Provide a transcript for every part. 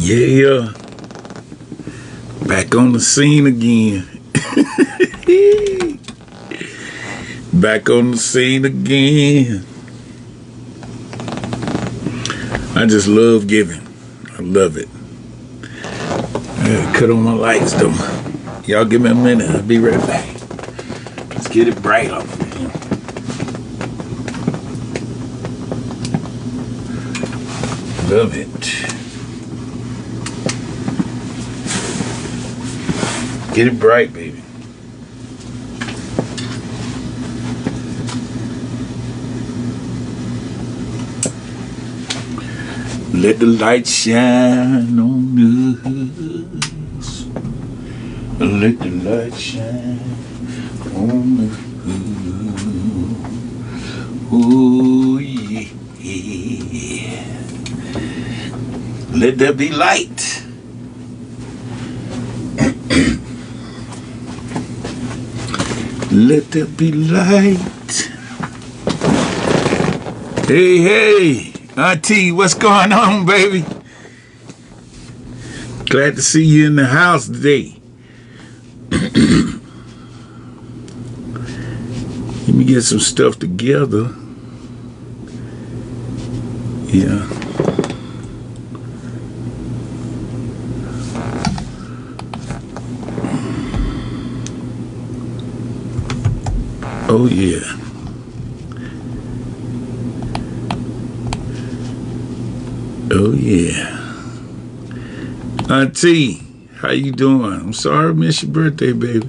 Yeah, back on the scene again. Back on the scene again. I just love giving. I love it. I gotta cut on my lights though. Y'all give me a minute. I'll be right back. Let's get it bright off. Love it. Get it bright, baby. Let the light shine on us. Let the light shine on us. Oh, yeah. Let there be light. Let there be light. Hey, Auntie, what's going on, baby? Glad to see you in the house today. Let me get some stuff together. Yeah. Oh, yeah. Oh, yeah. Auntie, how you doing? I'm sorry I missed your birthday, baby.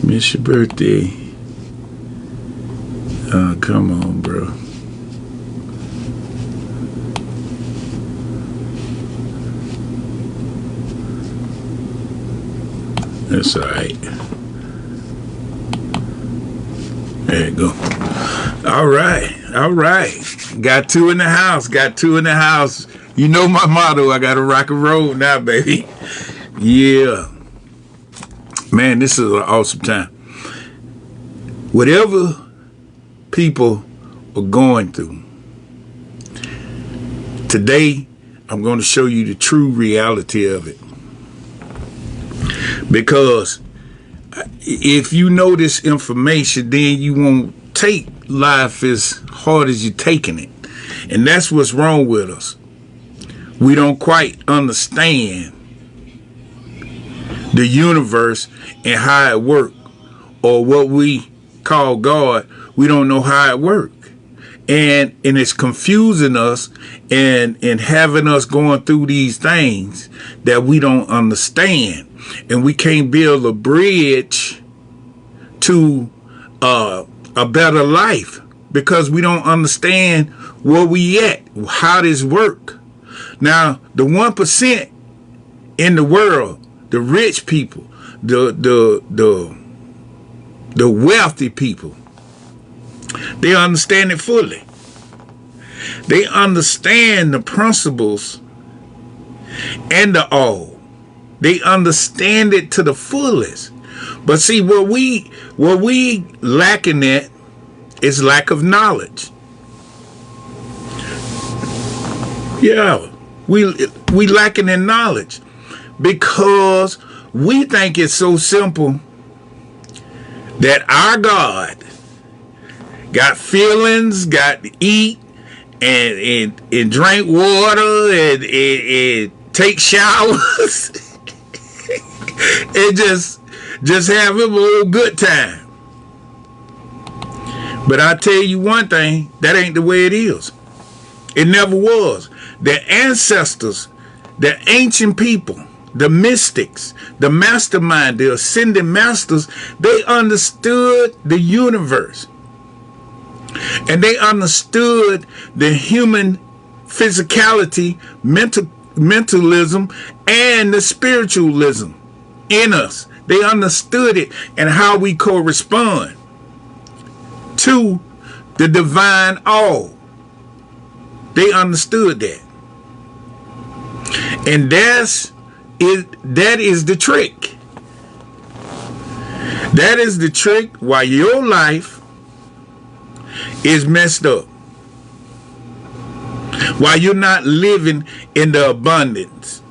Miss your birthday. Oh, come on, bro. That's all right. There you go. All right. Got two in the house. You know my motto. I got to rock and roll now, baby. Yeah. Man, this is an awesome time. Whatever people are going through, today I'm going to show you the true reality of it. Because if you know this information, then you won't take life as hard as you're taking it. And that's what's wrong with us. We don't quite understand the universe and how it works, or what we call God. We don't know how it works. And it's confusing us and having us going through these things that we don't understand. And we can't build a bridge to a better life because we don't understand where we at, how this work. Now, the 1% in the world, the rich people, the wealthy people, they understand it fully. They understand the principles and the all. They understand it to the fullest. But see, what we lacking at is lack of knowledge. Yeah, we lacking in knowledge because we think it's so simple that our God got feelings, got to eat and drink water and take showers and just have him a little good time. But I tell you one thing, that ain't the way it is. It never was. The ancestors, the ancient people, the mystics, the mastermind, the ascended masters, they understood the universe. And they understood the human physicality, mentalism, and the spiritualism in us. They understood it and how we correspond to the divine all. They understood that. And that is the trick. That is the trick why your life is messed up. Why you're not living in the abundance?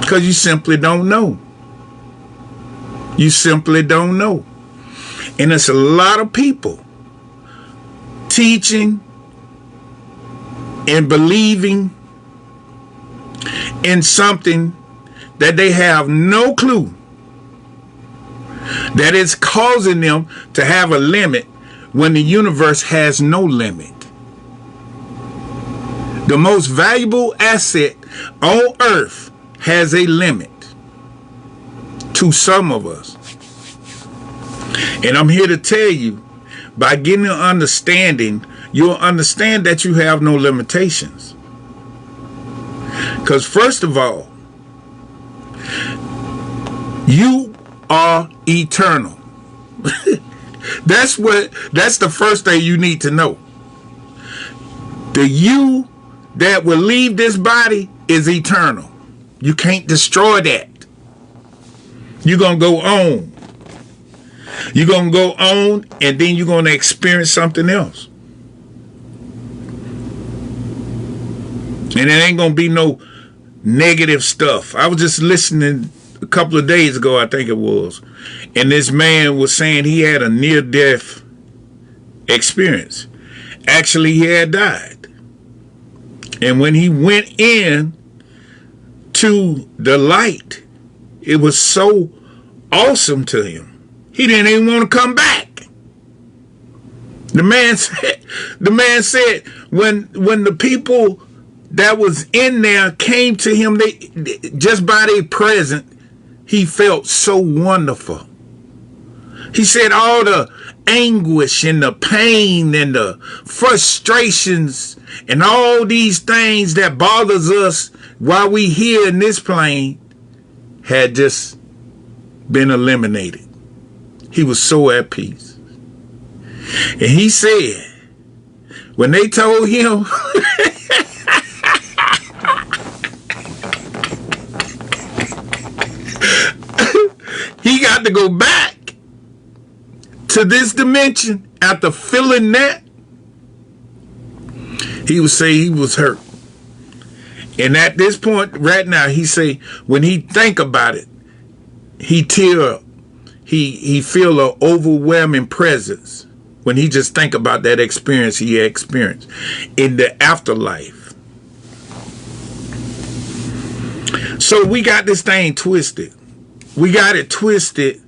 Because you simply don't know. You simply don't know. And there's a lot of people teaching and believing in something that they have no clue that it's causing them to have a limit when the universe has no limit. The most valuable asset on earth has a limit to some of us. And I'm here to tell you, by getting an understanding, you'll understand that you have no limitations. Because first of all, you are eternal. That's the first thing you need to know. The you that will leave this body is eternal. You can't destroy that. You're going to go on. You're going to go on, and then you're going to experience something else. And it ain't going to be no negative stuff. I was just listening a couple of days ago, I think it was, and this man was saying he had a near-death experience. Actually, he had died. And when he went in to the light, it was so awesome to him. He didn't even want to come back. The man said when the people that was in there came to him, they just by their presence, he felt so wonderful. He said all the anguish and the pain and the frustrations and all these things that bothers us while we here in this plane had just been eliminated. He was so at peace. And he said, when they told him he got to go back to this dimension after feeling that, he would say he was hurt. And at this point right now, he say when he think about it, he tear up. He feel an overwhelming presence when he just think about that experience he experienced in the afterlife. So we got this thing twisted. We got it twisted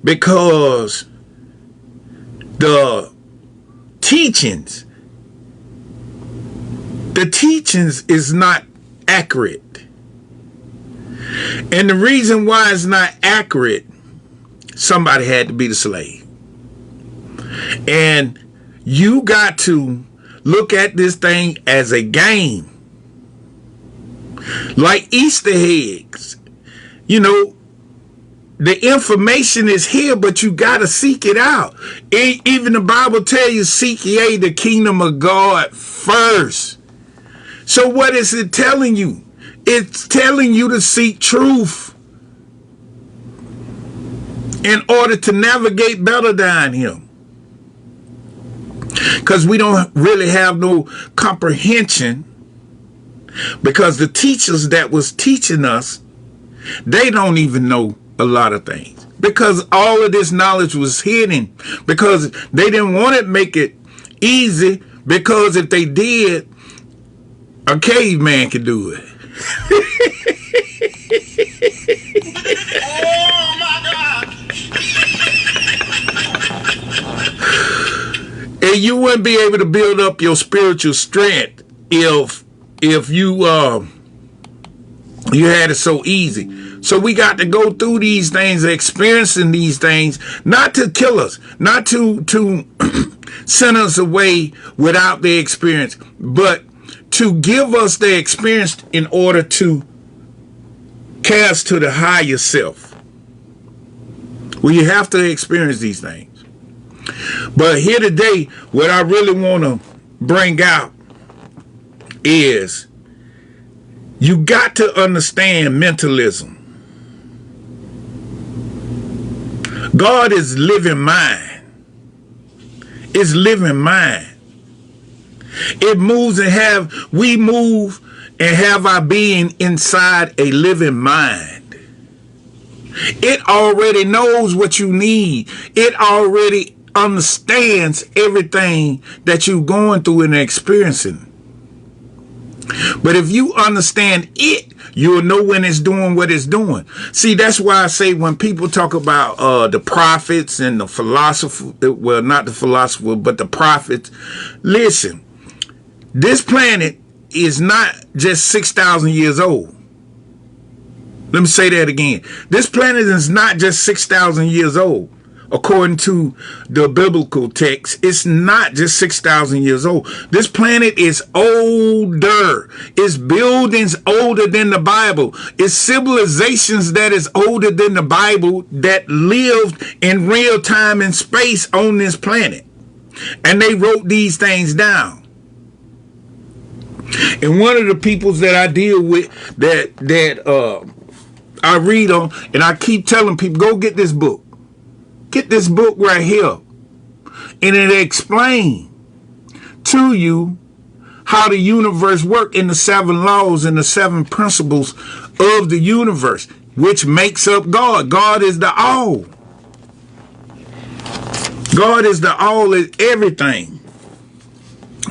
because the teachings is not accurate. And the reason why it's not accurate, somebody had to be the slave. And you got to look at this thing as a game. Like Easter eggs. You know, the information is here, but you got to seek it out. Even the Bible tells you, seek ye the kingdom of God first. So what is it telling you? It's telling you to seek truth in order to navigate better down here. Because we don't really have no comprehension, because the teachers that was teaching us, they don't even know a lot of things, because all of this knowledge was hidden, because they didn't want to make it easy, because if they did, a caveman could do it. Oh my God! And you wouldn't be able to build up your spiritual strength if you had it so easy. So we got to go through these things, experiencing these things, not to kill us, not to send us away without the experience, but to give us the experience in order to cast to the higher self. Well, you have to experience these things. But here today, what I really want to bring out is you got to understand mentalism. God is living mind. It's living mind. It moves and we move and have our being inside a living mind. It already knows what you need. It already understands everything that you're going through and experiencing. But if you understand it, you'll know when it's doing what it's doing. See, that's why I say when people talk about the prophets and the philosopher, well, not the philosopher, but the prophets, listen, this planet is not just 6,000 years old. Let me say that again. This planet is not just 6,000 years old. According to the biblical text, it's not just 6,000 years old. This planet is older. It's buildings older than the Bible. It's civilizations that is older than the Bible that lived in real time and space on this planet. And they wrote these things down. And one of the peoples that I deal with that I read on, and I keep telling people, go get this book. Get this book right here. And it explains to you how the universe works in the 7 laws and the 7 principles of the universe, which makes up God. God is the all. God is the all is everything.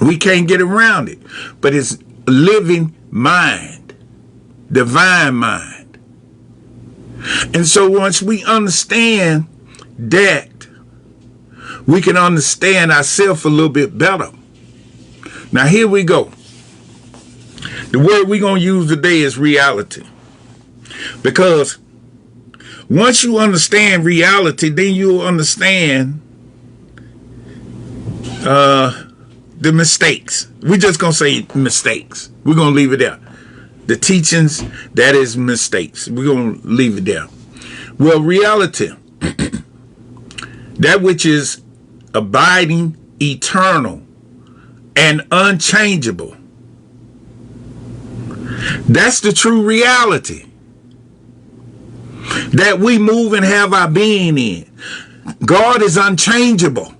We can't get around it. But it's a living mind, divine mind. And so once we understand that, we can understand ourselves a little bit better. Now here we go. The word we're going to use today is reality. Because once you understand reality, then you'll understand the mistakes. We're just going to say mistakes. We're going to leave it there. The teachings, that is mistakes. We're going to leave it there. Well, reality, that which is abiding, eternal, and unchangeable. That's the true reality that we move and have our being in. God is unchangeable.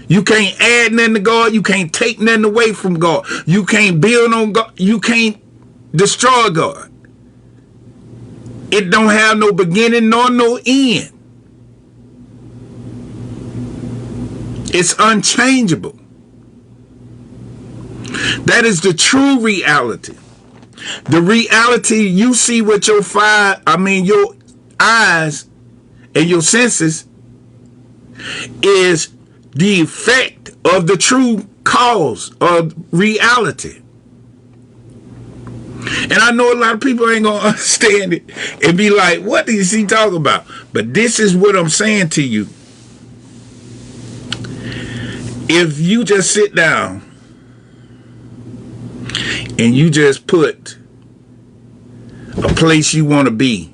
You can't add nothing to God. You can't take nothing away from God. You can't build on God. You can't destroy God. It don't have no beginning nor no end. It's unchangeable. That is the true reality. The reality you see with your your eyes and your senses is the effect of the true cause of reality. And I know a lot of people ain't gonna understand it and be like, what is he talking about? But this is what I'm saying to you. If you just sit down and you just put a place you want to be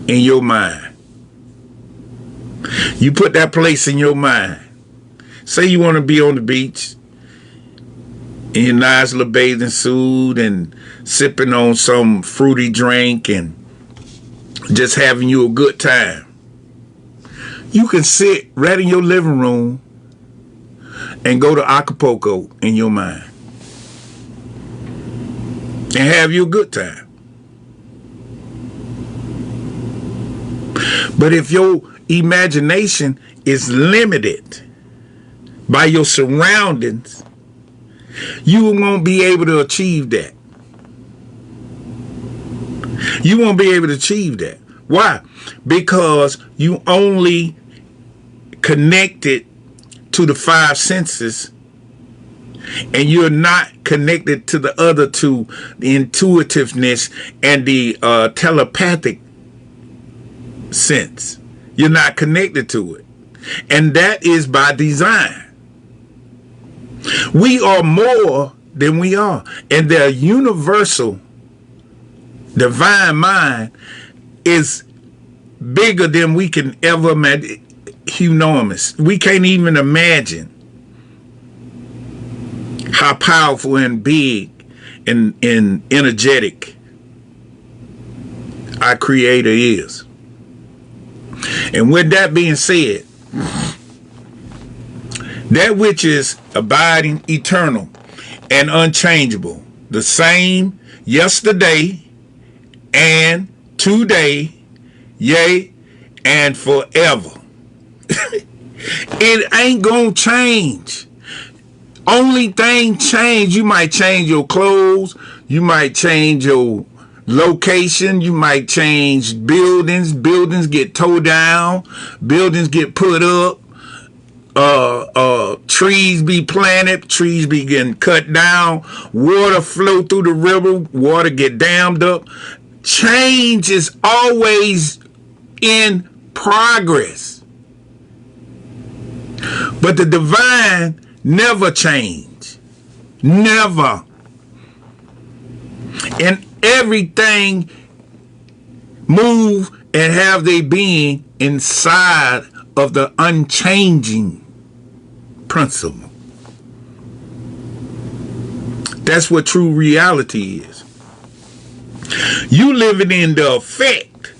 in your mind, you put that place in your mind. Say you want to be on the beach in your nice little bathing suit and sipping on some fruity drink and just having you a good time. You can sit right in your living room and go to Acapulco in your mind and have you a good time. But if your imagination is limited by your surroundings, you won't be able to achieve that. You won't be able to achieve that. Why? Because you only connected to the 5 senses and you're not connected to the other 2, the intuitiveness and the telepathic sense. You're not connected to it. And that is by design. We are more than we are. And the universal divine mind is bigger than we can ever imagine. Enormous. We can't even imagine how powerful and big and energetic our Creator is. And with that being said, that which is abiding, eternal, and unchangeable. The same yesterday and today, yea, and forever. It ain't gonna change. Only thing change, you might change your clothes, you might change your location, you might change buildings. Buildings get tore down, buildings get put up, trees be planted, trees be getting cut down, water flow through the river, water get dammed up. Change is always in progress. But the divine never change. Never. And everything move and have their being inside of the unchanging principle. That's what true reality is. You living in the effect.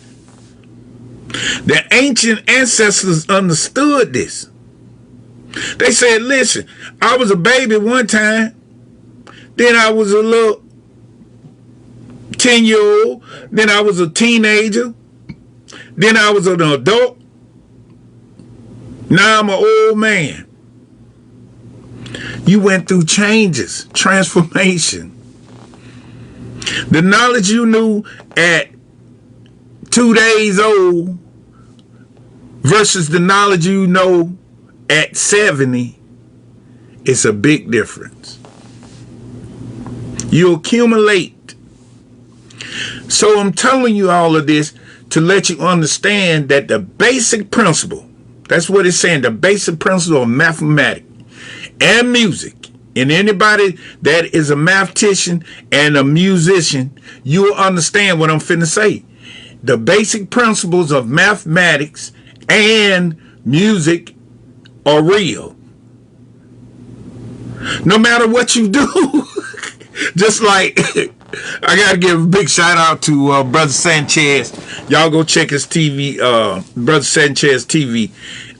The ancient ancestors understood this. They said, listen, I was a baby one time, then I was a little 10-year-old, then I was a teenager, then I was an adult, now I'm an old man. You went through changes, transformation. The knowledge you knew at 2 days old versus the knowledge you know at 70, it's a big difference. You accumulate. So I'm telling you all of this to let you understand that the basic principle, that's what it's saying, the basic principle of mathematics and music, and anybody that is a mathematician and a musician, you will understand what I'm finna say. The basic principles of mathematics and music are real. No matter what you do. Just like, I got to give a big shout out to Brother Sanchez. Y'all go check his TV, Brother Sanchez TV.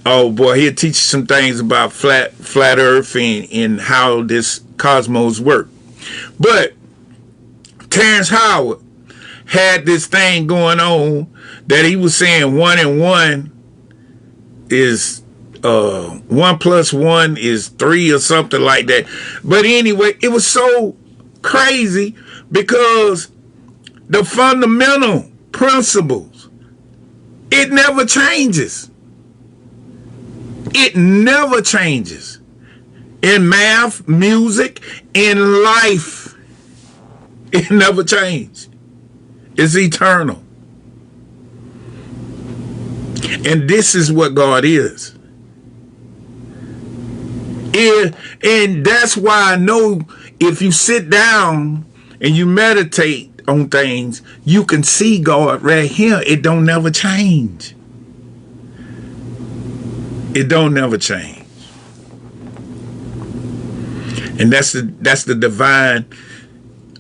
Oh boy, he'll teach you some things about flat earth and how this cosmos work. But Terrence Howard had this thing going on that he was saying 1 and 1 is 1 plus 1 is 3 or something like that. But anyway, it was so crazy because the fundamental principles, it never changes. It never changes. In math, music, in life, it never changes. It's eternal. And this is what God is. And that's why I know if you sit down and you meditate on things, you can see God right here. It don't never change. It don't never change. And that's the divine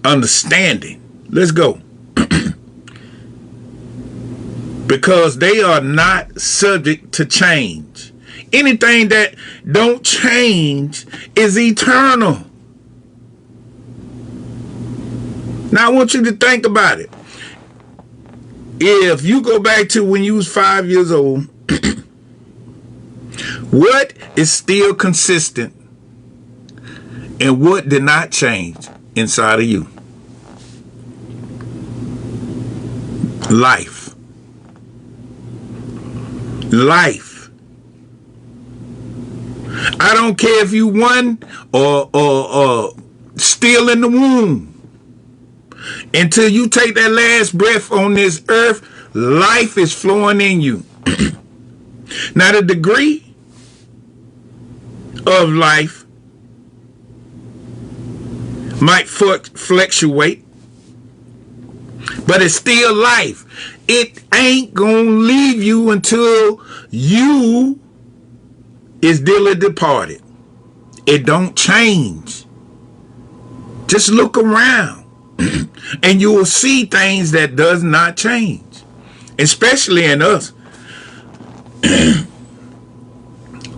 understanding. Let's go. Because they are not subject to change. Anything that don't change is eternal. Now I want you to think about it. If you go back to when you was 5 years old, what is still consistent and what did not change inside of you? Life. Life. I don't care if you won or still in the womb. Until you take that last breath on this earth, life is flowing in you. Now the degree of life might fluctuate, but it's still life. It ain't gonna leave you until you is dearly departed. It don't change. Just look around and you will see things that does not change, especially in us.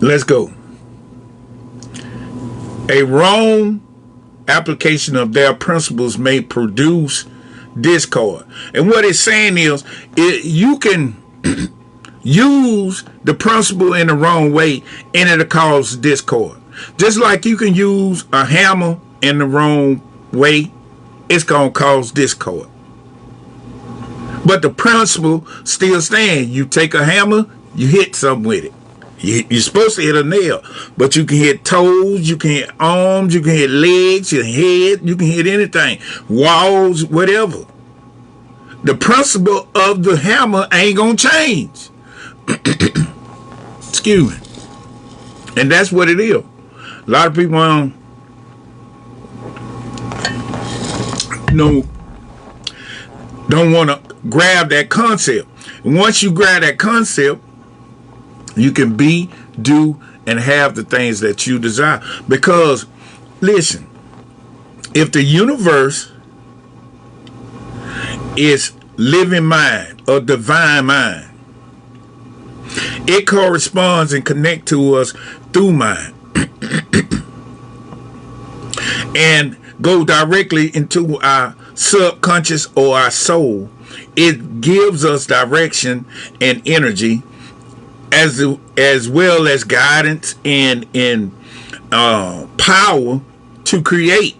Let's go. A wrong application of their principles may produce discord. And what it's saying is, you can use the principle in the wrong way and it'll cause discord. Just like you can use a hammer in the wrong way, it's going to cause discord. But the principle still stands. You take a hammer, you hit something with it. You're supposed to hit a nail, but you can hit toes, you can hit arms, you can hit legs, your head, you can hit anything, walls, whatever. The principle of the hammer ain't gonna change. Excuse me. And that's what it is. A lot of people don't want to grab that concept. And once you grab that concept, you can be, do, and have the things that you desire. Because, listen, if the universe is living mind or divine mind, it corresponds and connects to us through mind and go directly into our subconscious or our soul. It gives us direction and energy, as well as guidance and power to create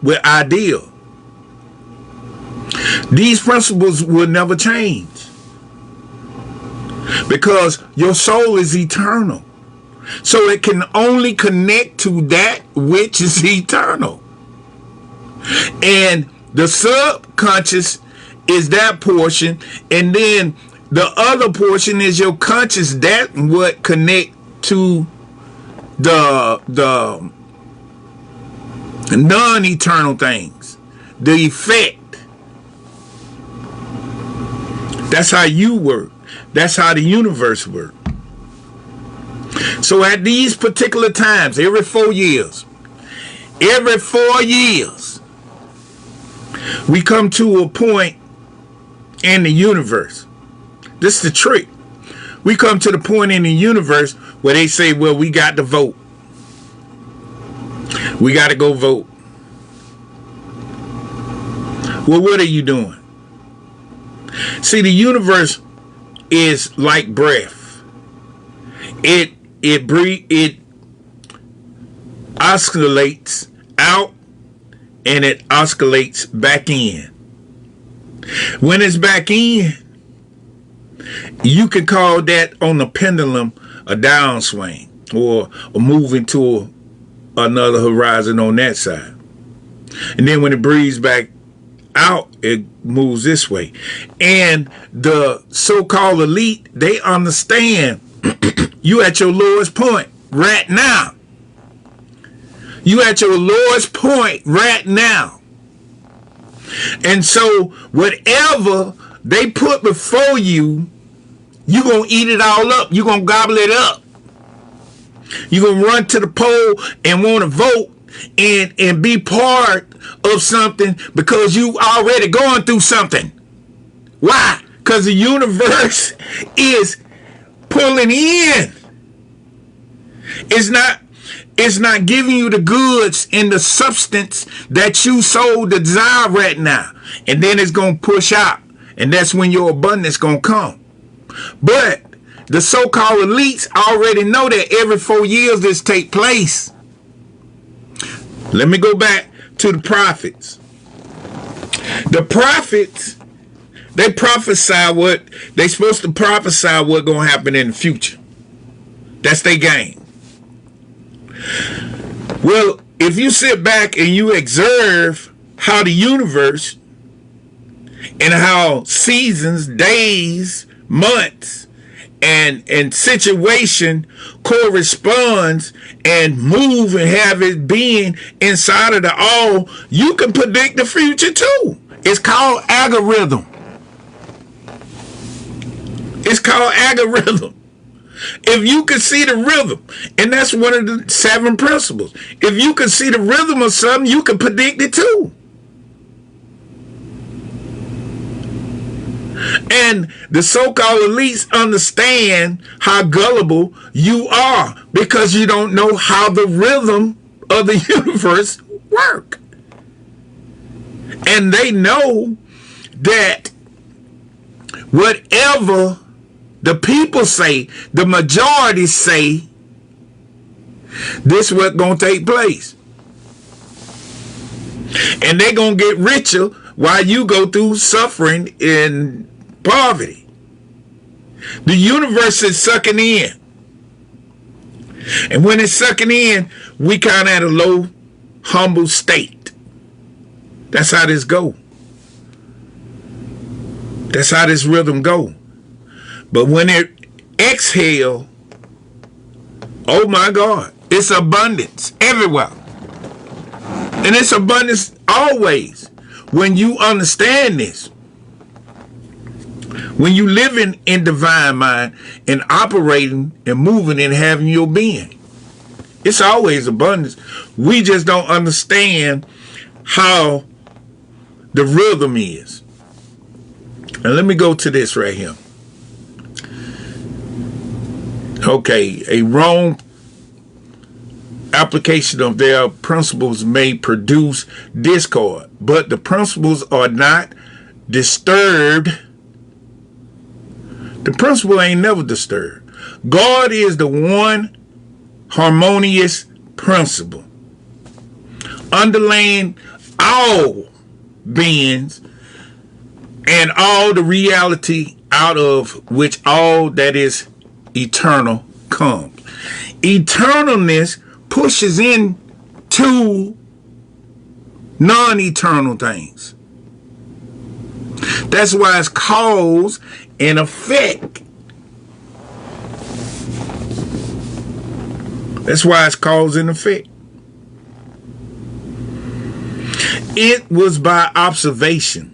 with ideal. These principles will never change because your soul is eternal. So it can only connect to that which is eternal. And the subconscious is that portion, and then the other portion is your conscious. That what connect to the non-eternal things, the effect. That's how you work. That's how the universe works. So at these particular times, every 4 years, we come to a point in the universe. This is the trick. We come to the point in the universe where they say, well, we got to vote. We got to go vote. Well, what are you doing? See, the universe is like breath. It oscillates out and it oscillates back in. When it's back in, you can call that on the pendulum a downswing or moving to another horizon on that side. And then when it breathes back out, it moves this way. And the so-called elite, they understand you at your lowest point right now. You at your lowest point right now. And so whatever they put before you, you're going to eat it all up. You're going to gobble it up. You're going to run to the poll and want to vote and be part of something because you already going through something. Why? Because the universe is pulling in. It's not giving you the goods and the substance that you so desire right now. And then it's going to push out. And that's when your abundance going to come. But the so-called elites already know that every 4 years this take place. Let me go back to the prophets. The prophets, they prophesy what they supposed to prophesy what going to happen in the future. That's their game. Well, if you sit back and you observe how the universe and how seasons, days, months, and situation corresponds and move and have it being inside of the all, you can predict the future too. It's called algorithm. It's called algorithm. If you can see the rhythm, and that's one of the 7 principles. If you can see the rhythm of something, you can predict it too. And the so-called elites understand how gullible you are because you don't know how the rhythm of the universe work. And they know that whatever the people say, the majority say, this is what's going to take place. And they're going to get richer while you go through suffering and poverty. The universe is sucking in. And when it's sucking in, we kind of at a low, humble state. That's how this go. That's how this rhythm go. But when it exhale, oh my God, it's abundance everywhere. And it's abundance always. When you understand this, when you living in divine mind and operating and moving and having your being, it's always abundance. We just don't understand how the rhythm is. And let me go to this right here. Okay, a wrong application of their principles may produce discord, but the principles are not disturbed. The principle ain't never disturbed. God is the one harmonious principle underlying all beings and all the reality out of which all that is eternal comes. Eternalness pushes into non-eternal things. That's why it's cause and effect. That's why it's cause and effect. It was by observation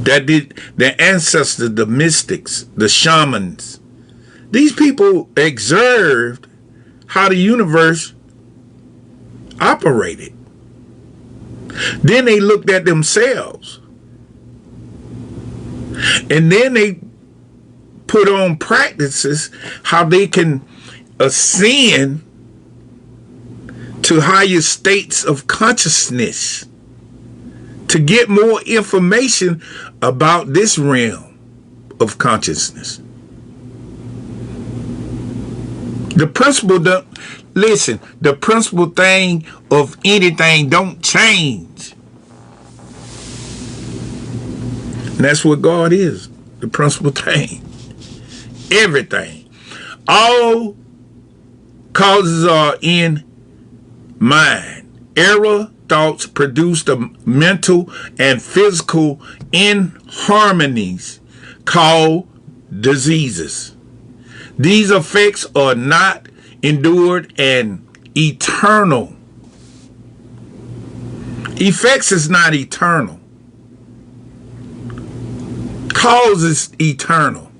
that the ancestors, the mystics, the shamans, these people observed how the universe operated. Then they looked at themselves. And then they put on practices how they can ascend to higher states of consciousness to get more information about this realm of consciousness. The principle, the principal thing of anything don't change. And that's what God is, the principal thing. Everything. All causes are in mind. Error thoughts produce the mental and physical inharmonies called diseases. These effects are not endured and eternal. Effects is not eternal. Cause is eternal.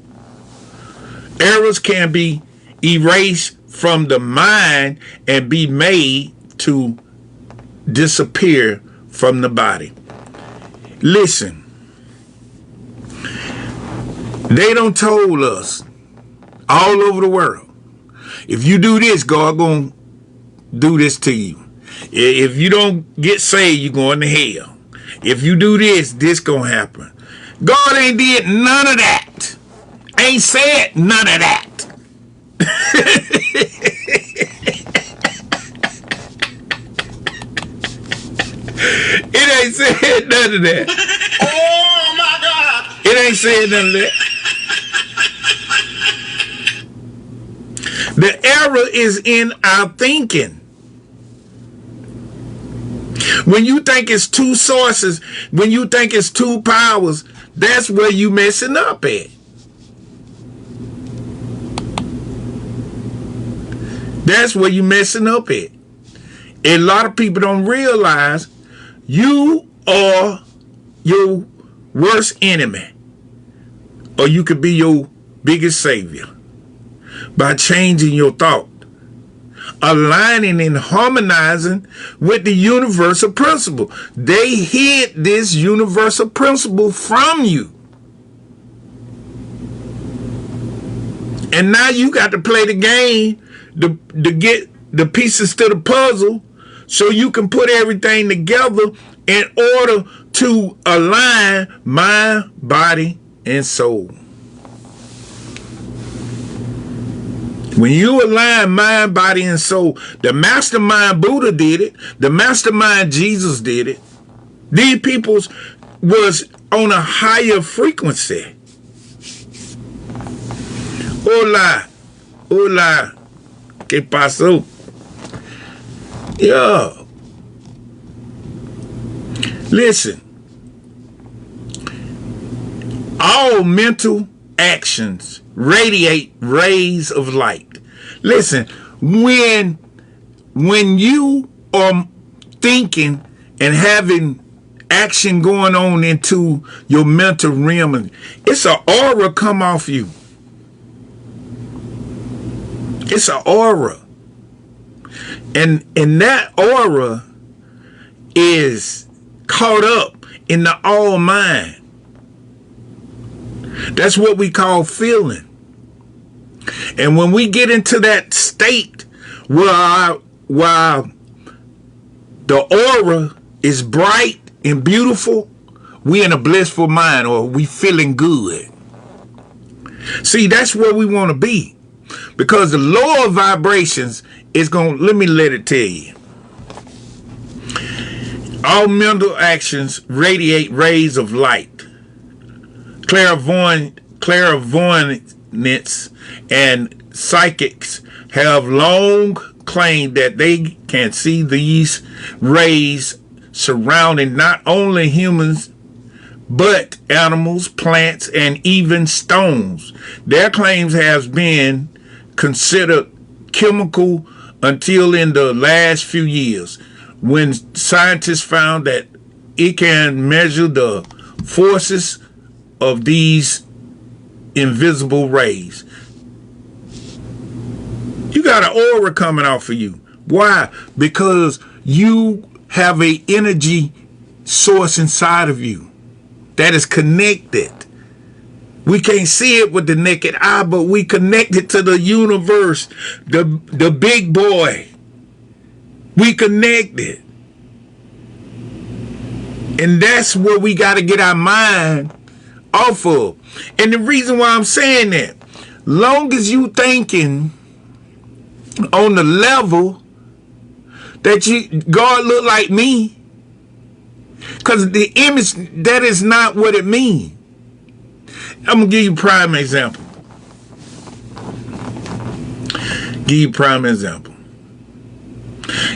Errors can be erased from the mind and be made to disappear from the body. Listen, they done told us all over the world, if you do this, God gonna do this to you. If you don't get saved, you're going to hell. If you do this, this gonna happen. God ain't did none of that. Ain't said none of that. It ain't said none of that. Oh my God. It ain't said none of that. The error is in our thinking. When you think it's two sources, when you think it's two powers, that's where you messing up at. That's where you messing up at. A lot of people don't realize you are your worst enemy, or you could be your biggest savior by changing your thought, aligning and harmonizing with the universal principle. They hid this universal principle from you. And now you got to play the game to get the pieces to the puzzle so you can put everything together in order to align mind, body, and soul. When you align mind, body, and soul, the mastermind Buddha did it. The mastermind Jesus did it. These peoples was on a higher frequency. Hola, hola, ¿qué pasó? Yeah. Listen, all mental actions radiate rays of light. Listen, when you are thinking and having action going on into your mental realm, it's an aura come off you. It's an aura. And that aura is caught up in the all mind. That's what we call feeling. And when we get into that state while the aura is bright and beautiful, we in a blissful mind, or we feeling good. See, that's where we want to be. Because the lower vibrations is going to, let it tell you. All mental actions radiate rays of light. Clairvoyants and psychics have long claimed that they can see these rays surrounding not only humans, but animals, plants, and even stones. Their claims have been considered chemical until in the last few years, when scientists found that it can measure the forces of these invisible rays. You got an aura coming off of you. Why? Because you have an energy source inside of you that is connected. We can't see it with the naked eye, but we connected to the universe, the big boy. We connected. And that's where we got to get our mind off of. And the reason why I'm saying that, long as you thinking on the level that God look like me, because the image, that is not what it means. I'm going to give you a prime example.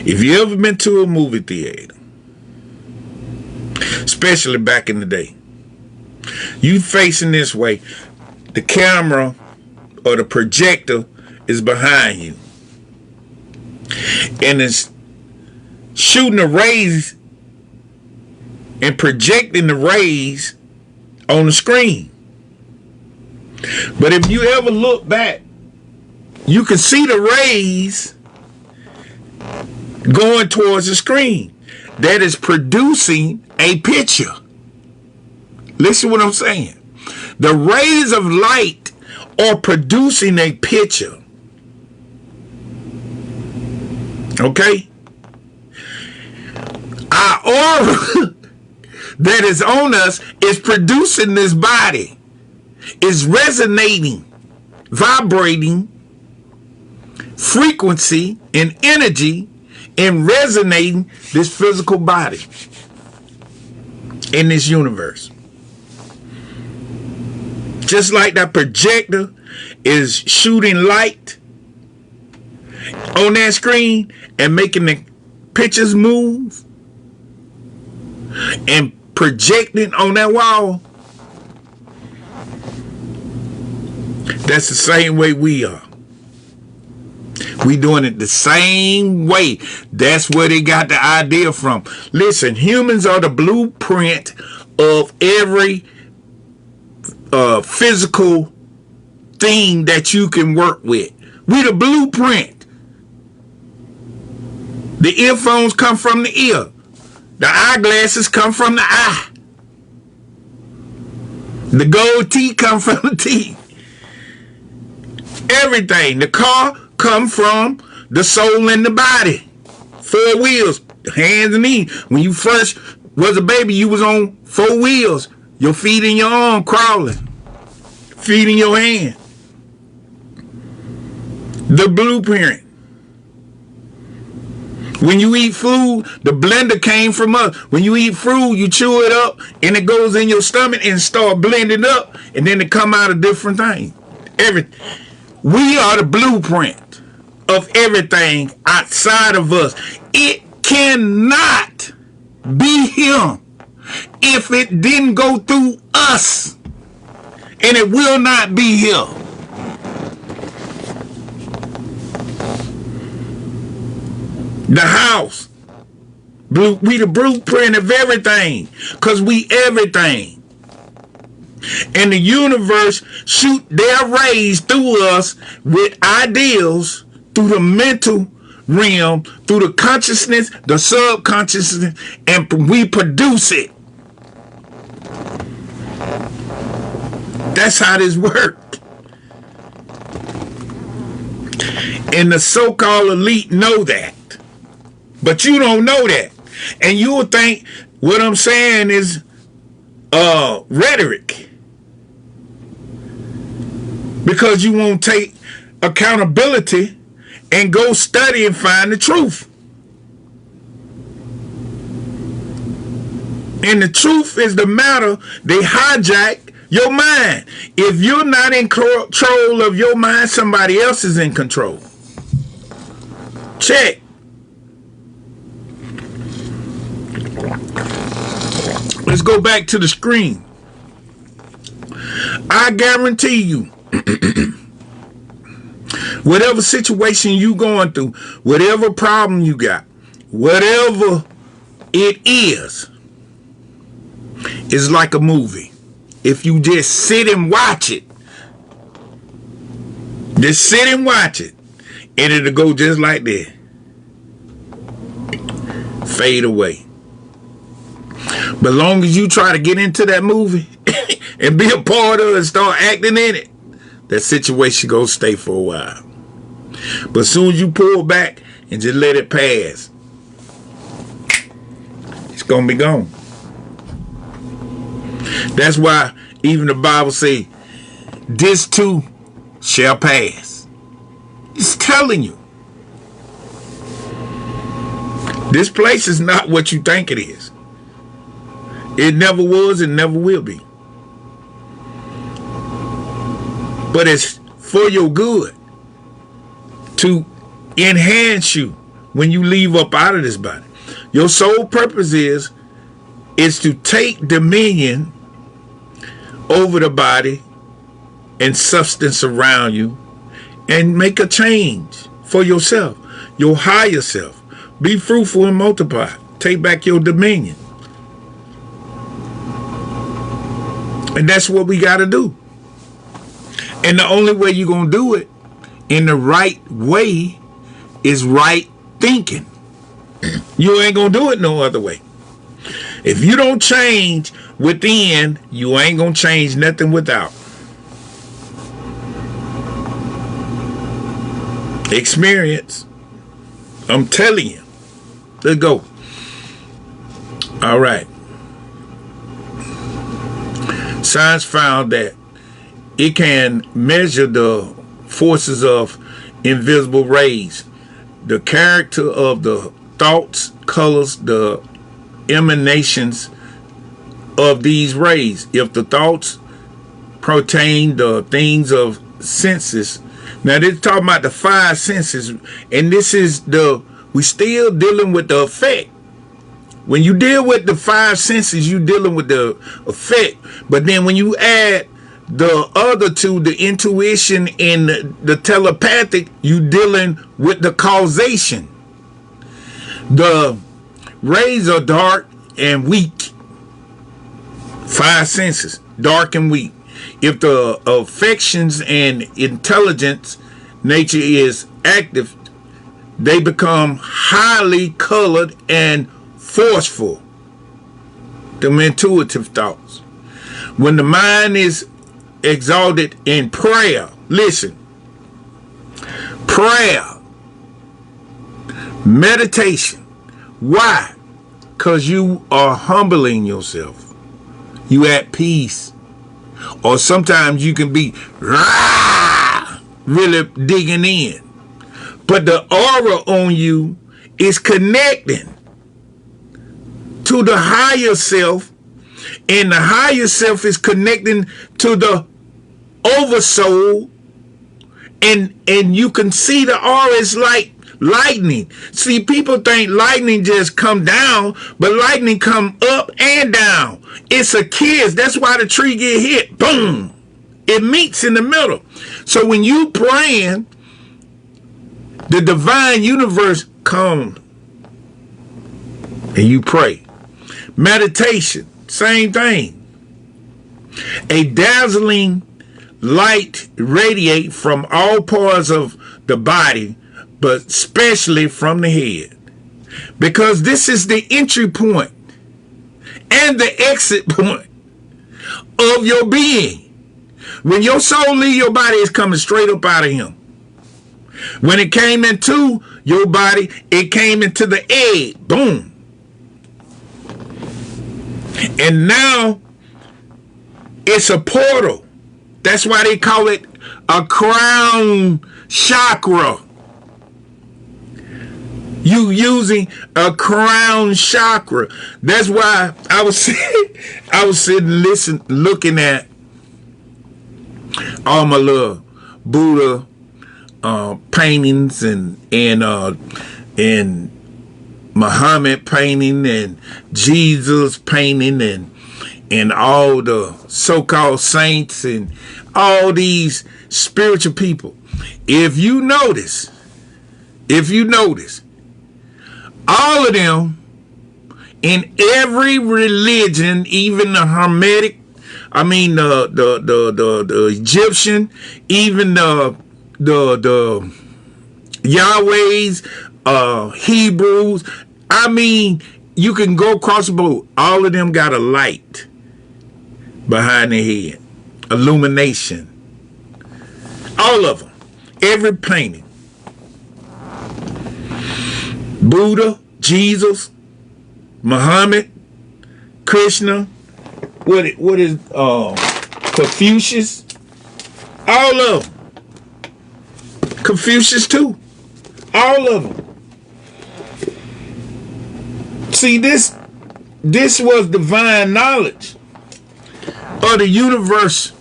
If you ever been to a movie theater, especially back in the day, you facing this way, the camera or the projector is behind you, and it's shooting the rays and projecting the rays on the screen. But if you ever look back, you can see the rays going towards the screen that is producing a picture. Listen what I'm saying. The rays of light are producing a picture. Okay? Our aura that is on us is producing this body. Is resonating, vibrating, frequency and energy, and resonating this physical body in this universe. Just like that projector is shooting light on that screen and making the pictures move and projecting on that wall, that's the same way we are. We doing it the same way. That's where they got the idea from. Listen, humans are the blueprint of every physical thing that you can work with. We the blueprint. The earphones come from the ear. The eyeglasses come from the eye. The gold teeth come from the teeth. Everything. The car come from the soul and the body. 4 wheels, hands and knees. When you first was a baby, you was on 4 wheels. Your feet and your arm crawling. Feet in your hand. The blueprint. When you eat food, the blender came from us. When you eat fruit, you chew it up and it goes in your stomach and start blending up, and then it come out a different thing. We are the blueprint of everything outside of us. It cannot be him if it didn't go through us, and it will not be him. The house. We the blueprint of everything. Because we everything. And the universe shoot their rays through us with ideals through the mental realm, through the consciousness, the subconsciousness, and we produce it. That's how this works. And the so-called elite know that. But you don't know that. And you'll think what I'm saying is rhetoric. Because you won't take accountability and go study and find the truth. And the truth is the matter. They hijack your mind. If you're not in control of your mind, somebody else is in control. Check. Let's go back to the screen. I guarantee you, whatever situation you going through, whatever problem you got, whatever it is like a movie. If you just sit and watch it, just sit and watch it, and it'll go just like that. Fade away. But long as you try to get into that movie and be a part of it and start acting in it, that situation gonna stay for a while. But as soon as you pull back and just let it pass, it's gonna be gone. That's why even the Bible say, this too shall pass. It's telling you. This place is not what you think it is. It never was and never will be. But it's for your good to enhance you when you leave up out of this body. Your sole purpose is to take dominion over the body and substance around you and make a change for yourself, your higher self. Be fruitful and multiply. Take back your dominion. And that's what we got to do. And the only way you're going to do it in the right way is right thinking. You ain't going to do it no other way. If you don't change within, you ain't going to change nothing without. Experience. I'm telling you. Let's go. All right. Science found that it can measure the forces of invisible rays, the character of the thoughts, colors, the emanations of these rays. If the thoughts pertain the things of senses. Now this is talking about the 5 senses, and this is we still dealing with the effect. When you deal with the 5 senses, you dealing with the effect. But then when you add the other two, the intuition and the telepathic, you dealing with the causation. The rays are dark and weak. 5 senses, dark and weak. If the affections and intelligence nature is active, they become highly colored and forceful. The intuitive thoughts. When the mind is exalted in prayer, listen, prayer, meditation. Why? Because you are humbling yourself. You at peace. Or sometimes you can be really digging in. But the aura on you is connecting to the higher self, and the higher self is connecting to the oversoul, and you can see the aura is like lightning. See, people think lightning just come down, but lightning come up and down. It's a kiss. That's why the tree get hit. Boom. It meets in the middle. So when you praying, the divine universe comes and you pray. Meditation, same thing. A dazzling light radiate from all parts of the body, but especially from the head. Because this is the entry point and the exit point of your being. When your soul leaves your body, it's coming straight up out of him. When it came into your body, it came into the egg. Boom. And now it's a portal. That's why they call it a crown chakra. You using a crown chakra. That's why I was sitting, looking at all my little Buddha paintings and Muhammad painting and Jesus painting and all the so-called saints and all these spiritual people. If you notice, all of them in every religion, even the Hermetic, the Egyptian, even the Yahweh's, Hebrews. You can go across the board. All of them got a light behind their head. Illumination. All of them. Every painting. Buddha, Jesus, Muhammad, Krishna, what is Confucius? All of them. Confucius too. All of them. See, this was divine knowledge of the universe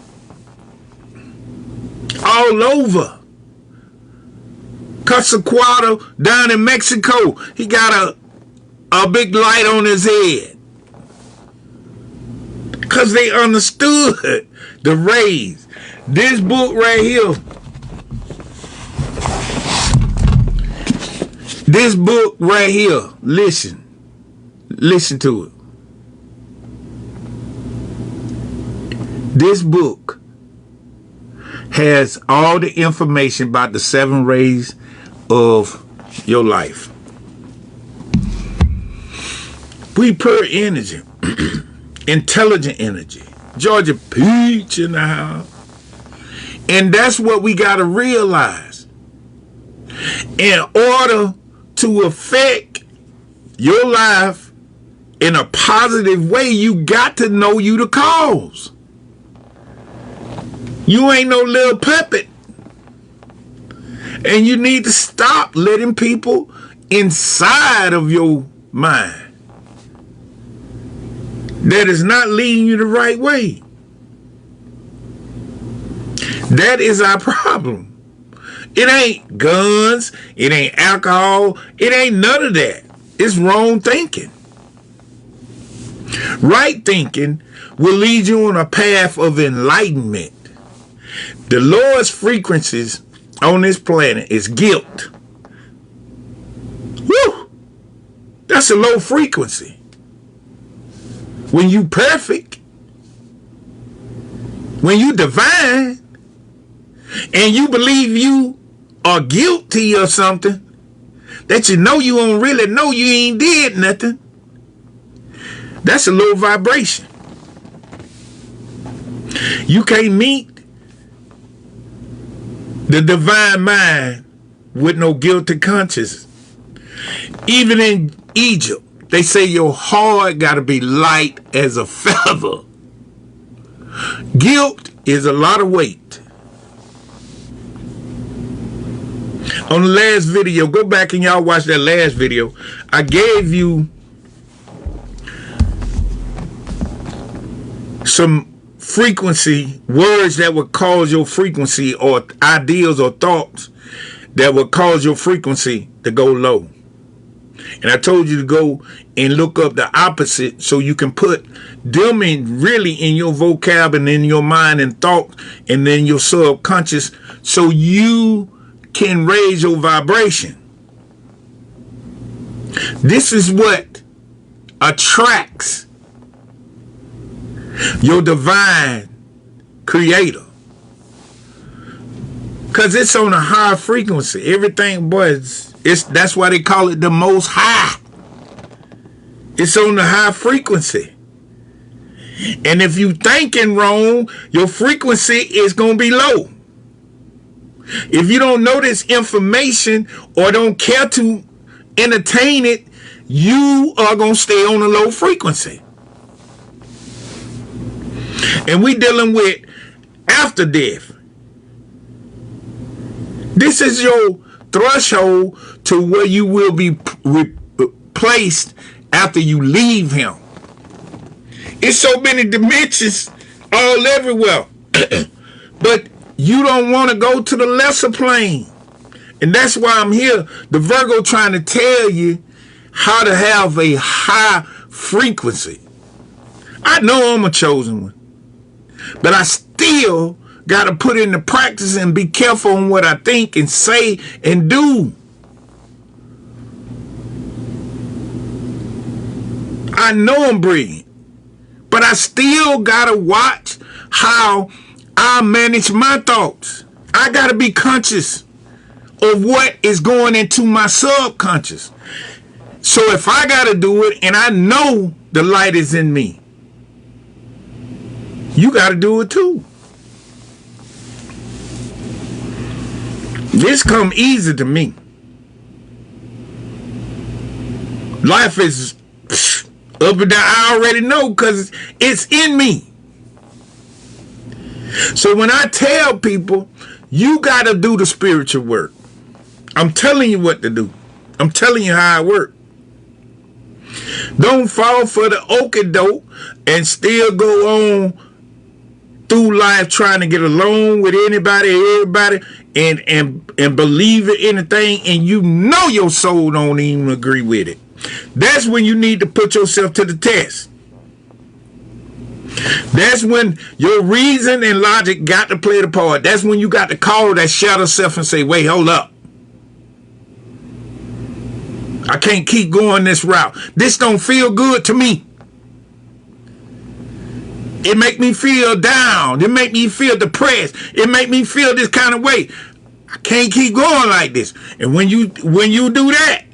all over. Quetzalcoatl down in Mexico, he got a big light on his head. Because they understood the rays. This book right here, listen to it. This book has all the information about the 7 rays of your life. We pure energy, intelligent energy. Georgia Peach in the house. And that's what we got to realize. In order to affect your life in a positive way, you got to know you the cause. You ain't no little puppet. And you need to stop letting people inside of your mind that is not leading you the right way. That is our problem. It ain't guns, it ain't alcohol, it ain't none of that. It's wrong thinking. Right thinking will lead you on a path of enlightenment. The lowest frequencies on this planet is guilt. Woo! That's a low frequency. When you perfect, when you divine, and you believe you are guilty of something that you know you don't really know you ain't did nothing, that's a low vibration. You can't meet the divine mind with no guilty conscience. Even in Egypt, they say your heart got to be light as a feather. Guilt is a lot of weight. On the last video, go back and y'all watch that last video. I gave you some frequency, words that would cause your frequency, or ideas or thoughts that would cause your frequency to go low. And I told you to go and look up the opposite so you can put them in really in your vocab and in your mind and thought and then your subconscious so you can raise your vibration. This is what attracts your divine creator. Because it's on a high frequency. Everything, boy, that's why they call it the most high. It's on the high frequency. And if you thinking wrong, your frequency is going to be low. If you don't know this information or don't care to entertain it, you are going to stay on a low frequency. And we dealing with after death. This is your threshold to where you will be placed after you leave him. It's so many dimensions all everywhere. But you don't want to go to the lesser plane. And that's why I'm here. The Virgo trying to tell you how to have a high frequency. I know I'm a chosen one. But I still got to put into practice and be careful on what I think and say and do. I know I'm brilliant, but I still got to watch how I manage my thoughts. I got to be conscious of what is going into my subconscious. So if I got to do it and I know the light is in me, you got to do it too. This come easy to me. Life is up and down. I already know because it's in me. So when I tell people, you got to do the spiritual work. I'm telling you what to do. I'm telling you how I work. Don't fall for the okie doke and still go on through life trying to get along with anybody, everybody, and believe in anything, and you know your soul don't even agree with it. That's when you need to put yourself to the test. That's when your reason and logic got to play the part. That's when you got to call that shadow self and say, wait, hold up. I can't keep going this route. This don't feel good to me. It make me feel down. It make me feel depressed. It make me feel this kind of way. I can't keep going like this. And when you do that,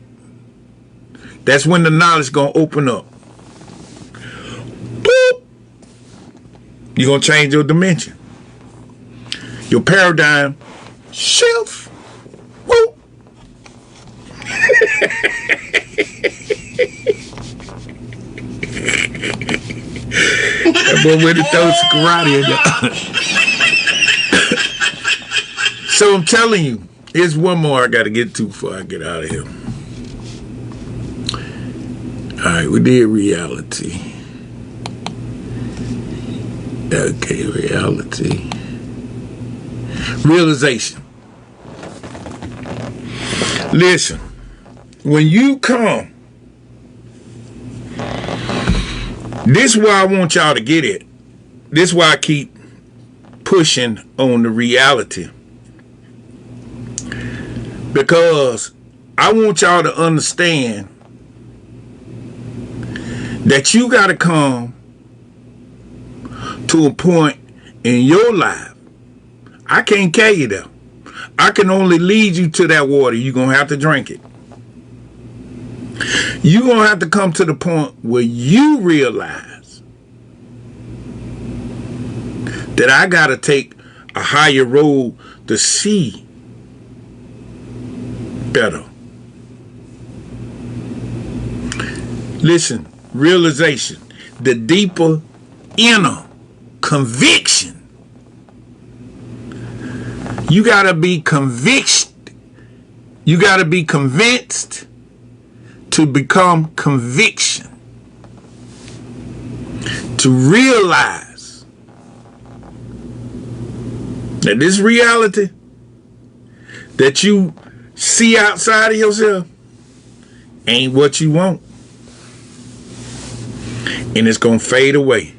that's when the knowledge gonna open up. Boop. You're gonna change your dimension. Your paradigm shift. Whoop. That boy went to throw some karate in there. So I'm telling you, here's one more I got to get to before I get out of here. All right, we did reality. Okay, reality. Realization. Listen, when you come, this is why I want y'all to get it. This is why I keep pushing on the reality. Because I want y'all to understand that you got to come to a point in your life. I can't carry you there. I can only lead you to that water. You're going to have to drink it. You're going to have to come to the point where you realize that I got to take a higher road to see better. Listen, realization, the deeper inner conviction. You got to be convinced. You got to be convinced to become conviction. To realize that this reality that you see outside of yourself ain't what you want. And it's going to fade away.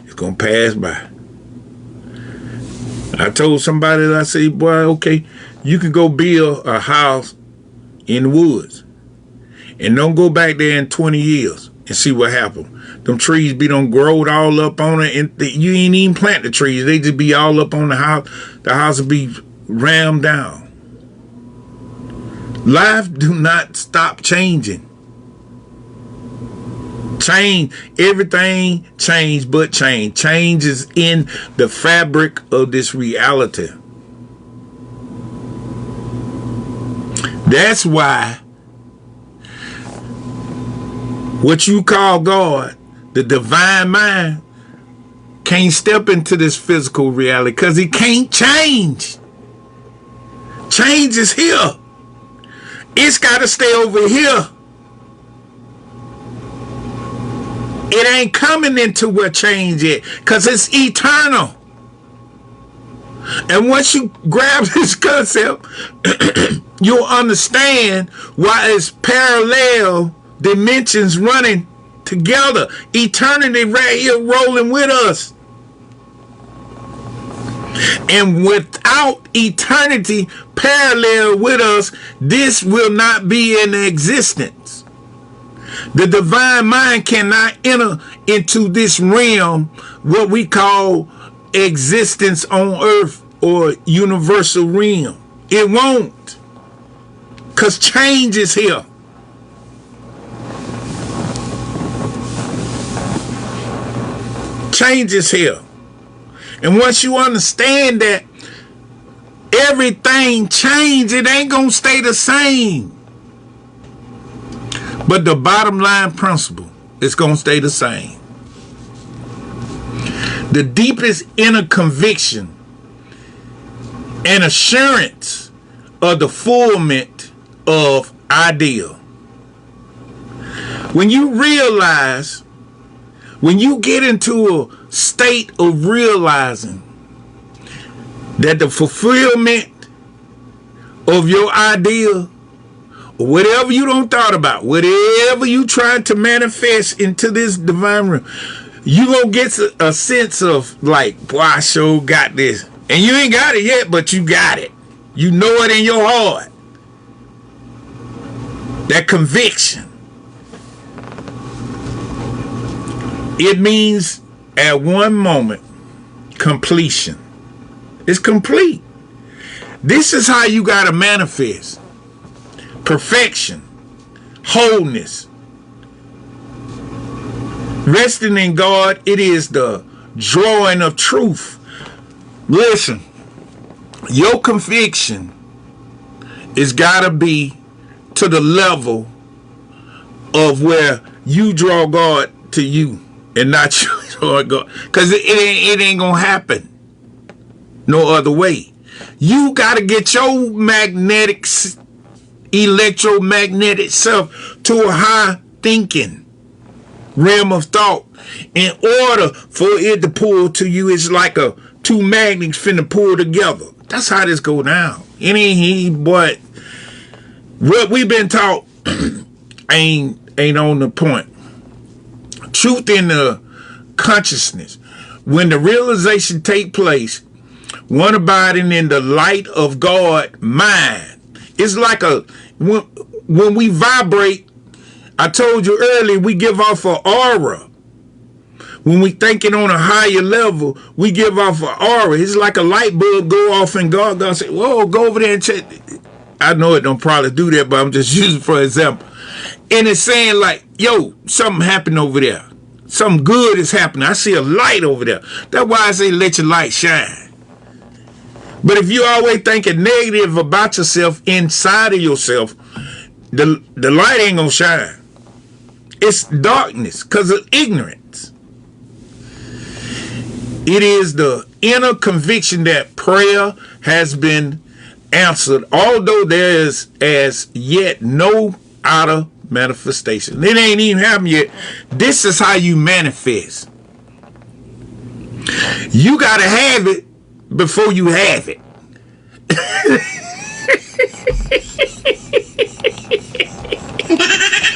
It's going to pass by. I told somebody that I said, boy, okay, you can go build a house in the woods and don't go back there in 20 years and see what happened. Them trees be done growed all up on it, and you ain't even plant the trees. They just be all up on the house. The house will be rammed down. Life do not stop changing. Change, everything change but change. Change is in the fabric of this reality. That's why what you call God, the divine mind, can't step into this physical reality because he can't change. Change is here. It's got to stay over here. It ain't coming into where change is because it's eternal. And once you grab this concept, you'll understand why it's parallel dimensions running together. Eternity right here rolling with us. And without eternity parallel with us, this will not be in existence. The divine mind cannot enter into this realm, what we call existence on earth or universal realm. It won't. Because change is here. Change is here. And once you understand that everything changes, it ain't going to stay the same. But the bottom line principle is going to stay the same. The deepest inner conviction and assurance of the fulfillment of ideal. When you realize, when you get into a state of realizing that the fulfillment of your ideal, or whatever you don't thought about, whatever you trying to manifest into this divine realm, you gonna get a sense of like, boy, I sure got this. And you ain't got it yet, but you got it. You know it in your heart. That conviction. It means at one moment, completion. It's complete. This is how you gotta manifest. Perfection, wholeness. Resting in God, it is the drawing of truth. Listen, your conviction is gotta be to the level of where you draw God to you and not you draw God. Because it ain't gonna happen no other way. You gotta get your electromagnetic self to a high thinking realm of thought in order for it to pull to you. It's like two magnets finna pull together. That's how this go down. It ain't but what we've been taught ain't on the point. Truth in the consciousness. When the realization take place, one abiding in the light of God mind. It's like when we vibrate, I told you earlier, we give off an aura. When we thinking on a higher level, we give off an aura. It's like a light bulb go off and God say, whoa, go over there and check. I know it don't probably do that, but I'm just using for example. And it's saying like, yo, something happened over there. Something good is happening. I see a light over there. That's why I say let your light shine. But if you always thinking negative about yourself inside of yourself, the light ain't gonna shine. It's darkness because of ignorance. It is the inner conviction that prayer has been answered, although there is as yet no outer manifestation. It ain't even happened yet. This is how you manifest. You gotta have it before you have it.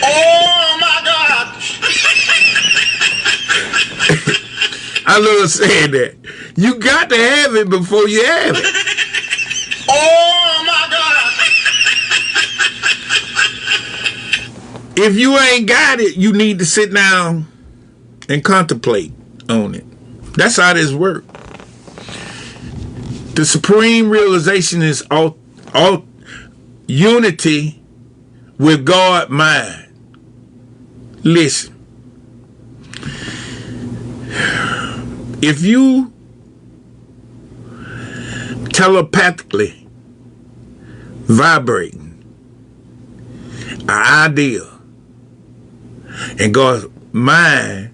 Oh my God. I love saying that. You got to have it before you have it. Oh my God. If you ain't got it, you need to sit down and contemplate on it. That's how this works. The supreme realization is all unity with God mind. Listen. If you telepathically vibrating an idea and God's mind,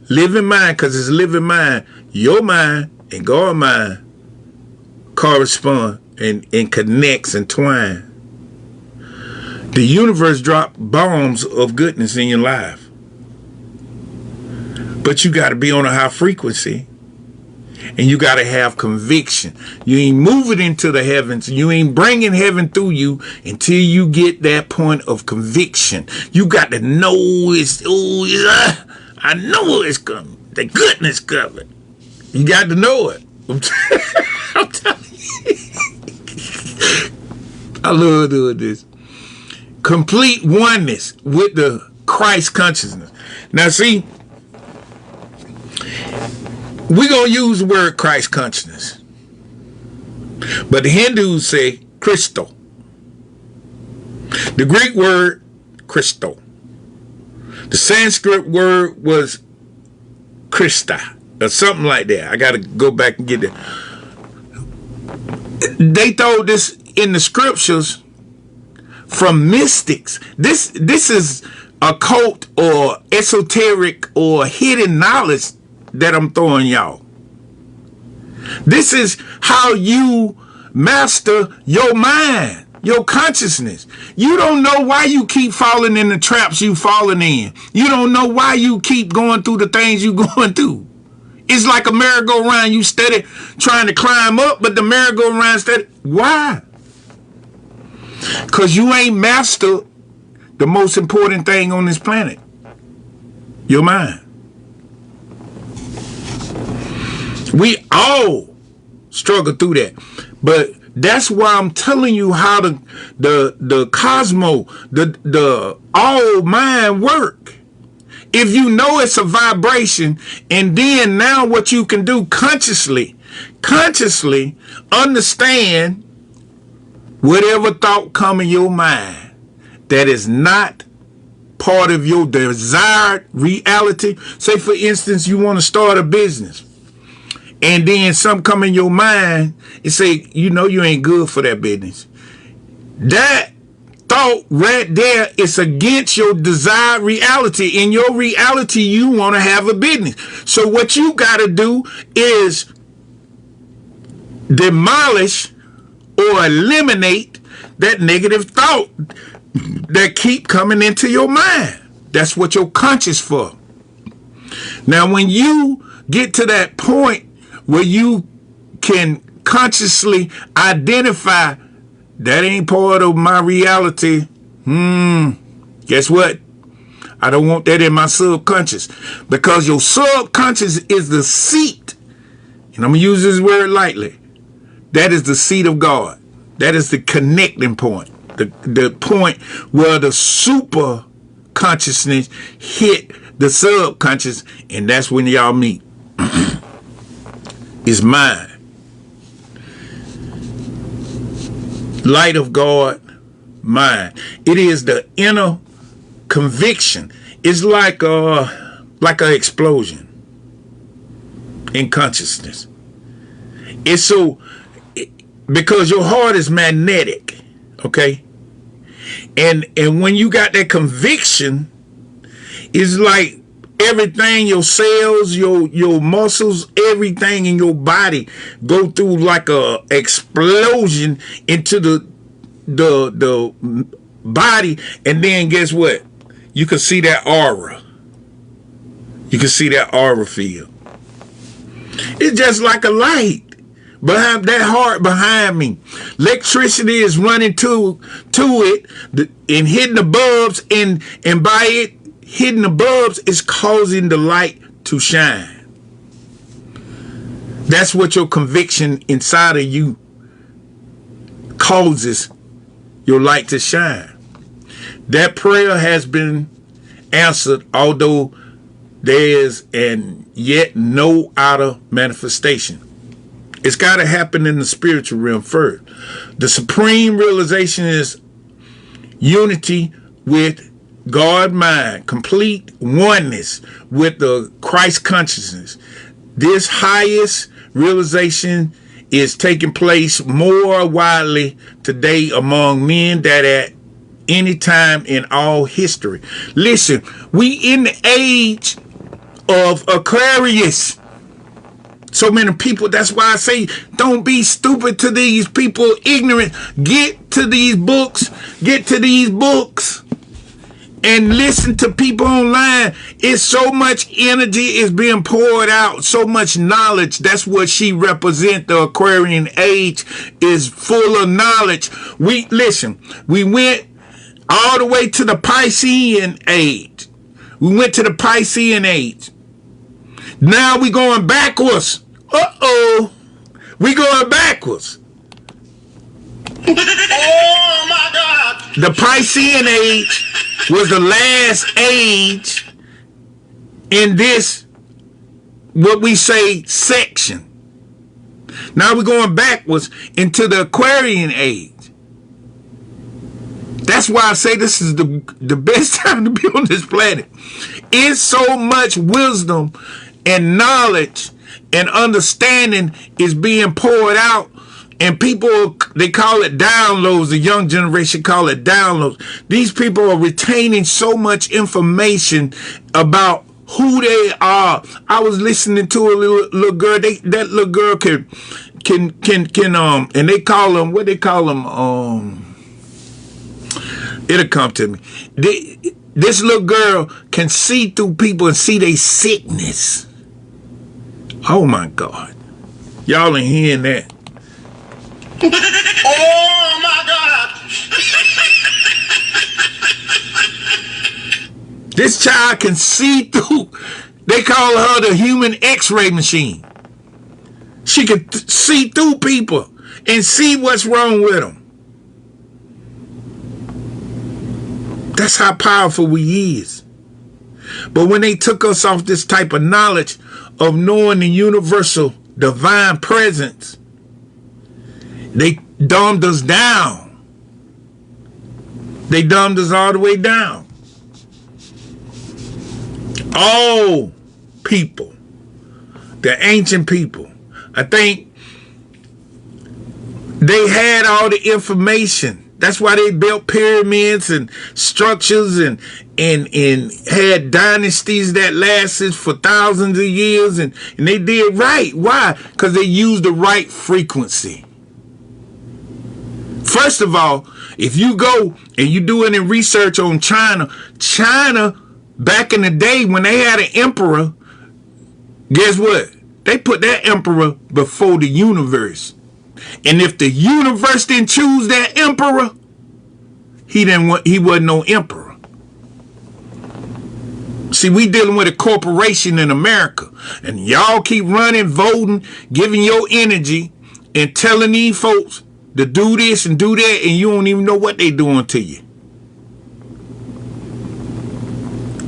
living mind, because it's living mind, your mind and God's mind correspond and connects and twine. The universe drop bombs of goodness in your life. But you got to be on a high frequency. And you got to have conviction. You ain't moving into the heavens. You ain't bringing heaven through you until you get that point of conviction. You got to know I know it's coming. The goodness coming. You got to know it. I'm telling you. I love doing this. Complete oneness with the Christ consciousness. Now see, we're going to use the word Christ consciousness. But the Hindus say crystal. The Greek word, crystal. The Sanskrit word was Krista, or something like that. I got to go back and get it. They told this in the scriptures from mystics. This is occult or esoteric or hidden knowledge that I'm throwing y'all. This is how you master your mind, your consciousness. You don't know why you keep falling in the traps you falling in. You don't know why you keep going through the things you going through. It's like a merry-go-round. You steady trying to climb up, but the merry-go-round steady. Why? Because you ain't mastered the most important thing on this planet. Your mind. We all struggle through that. But that's why I'm telling you how the cosmos, the all mind work. If you know it's a vibration, and then now what you can do consciously understand whatever thought come in your mind that is not part of your desired reality. Say, for instance, you want to start a business. And then some come in your mind and say, you know, you ain't good for that business. That thought right there is against your desired reality. In your reality, you want to have a business. So what you got to do is demolish or eliminate that negative thought that keep coming into your mind. That's what you're conscious for. Now, when you get to that point where you can consciously identify that ain't part of my reality, guess what? I don't want that in my subconscious, because your subconscious is the seat, and I'm going to use this word lightly, that is the seat of God. That is the connecting point, the point where the super consciousness hit the subconscious, and that's when y'all meet. Is mine. Light of God, mine. It is the inner conviction. It's like an explosion in consciousness. It's so because your heart is magnetic, okay? And when you got that conviction, it's like everything, your cells, your muscles, everything in your body go through like a explosion into the body, and then guess what? You can see that aura. You can see that aura field. It's just like a light behind that heart behind me. Electricity is running to it and hitting the bulbs, and by it hitting the bulbs is causing the light to shine. That's what your conviction inside of you causes your light to shine. That prayer has been answered, although there is yet no outer manifestation. It's got to happen in the spiritual realm first. The supreme realization is unity with God mind, complete oneness with the Christ consciousness. This highest realization is taking place more widely today among men than at any time in all history. Listen, we in the age of Aquarius. So many people, that's why I say, don't be stupid to these people, ignorant. Get to these books, and listen to people online. It's so much energy is being poured out, so much knowledge. That's what she represents. The Aquarian age is full of knowledge. We went all the way to the Piscean age. We went to the Piscean age. Now we going backwards. We going backwards. Oh my God. The Piscean age was the last age in this, what we say, section. Now we're going backwards into the Aquarian age. That's why I say this is the best time to be on this planet. It's so much wisdom and knowledge and understanding is being poured out, and people, they call it downloads. The young generation call it downloads. These people are retaining so much information about who they are. I was listening to a little girl. That little girl can and they call them, what they call them, it'll come to me. This little girl can see through people and see their sickness. Oh my God. Y'all ain't hearing that. Oh my God. This child can see through. They call her the human x-ray machine. She can see through people and see what's wrong with them. That's how powerful we is. But when they took us off this type of knowledge of knowing the universal divine presence, they dumbed us down. They dumbed us all the way down. All people, the ancient people, I think they had all the information. That's why they built pyramids and structures and had dynasties that lasted for thousands of years, and they did right. Why? Because they used the right frequency. First of all, if you go and you do any research on China back in the day when they had an emperor, guess what? They put that emperor before the universe. And if the universe didn't choose that emperor, he wasn't no emperor. See, we dealing with a corporation in America, and y'all keep running, voting, giving your energy, and telling these folks to do this and do that, and you don't even know what they doing to you.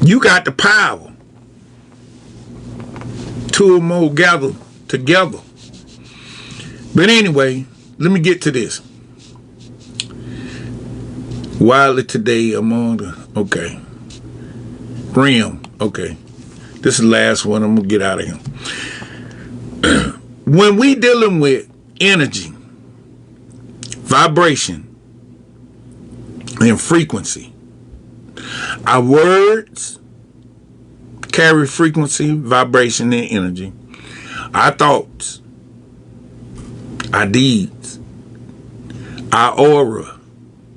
You got the power. Two or more gathered together. But anyway, let me get to this. Wildly today among the, okay. Rim, okay. This is the last one. I'm going to get out of here. When we dealing with energy, vibration, and frequency. Our words carry frequency, vibration, and energy. Our thoughts, our deeds, our aura.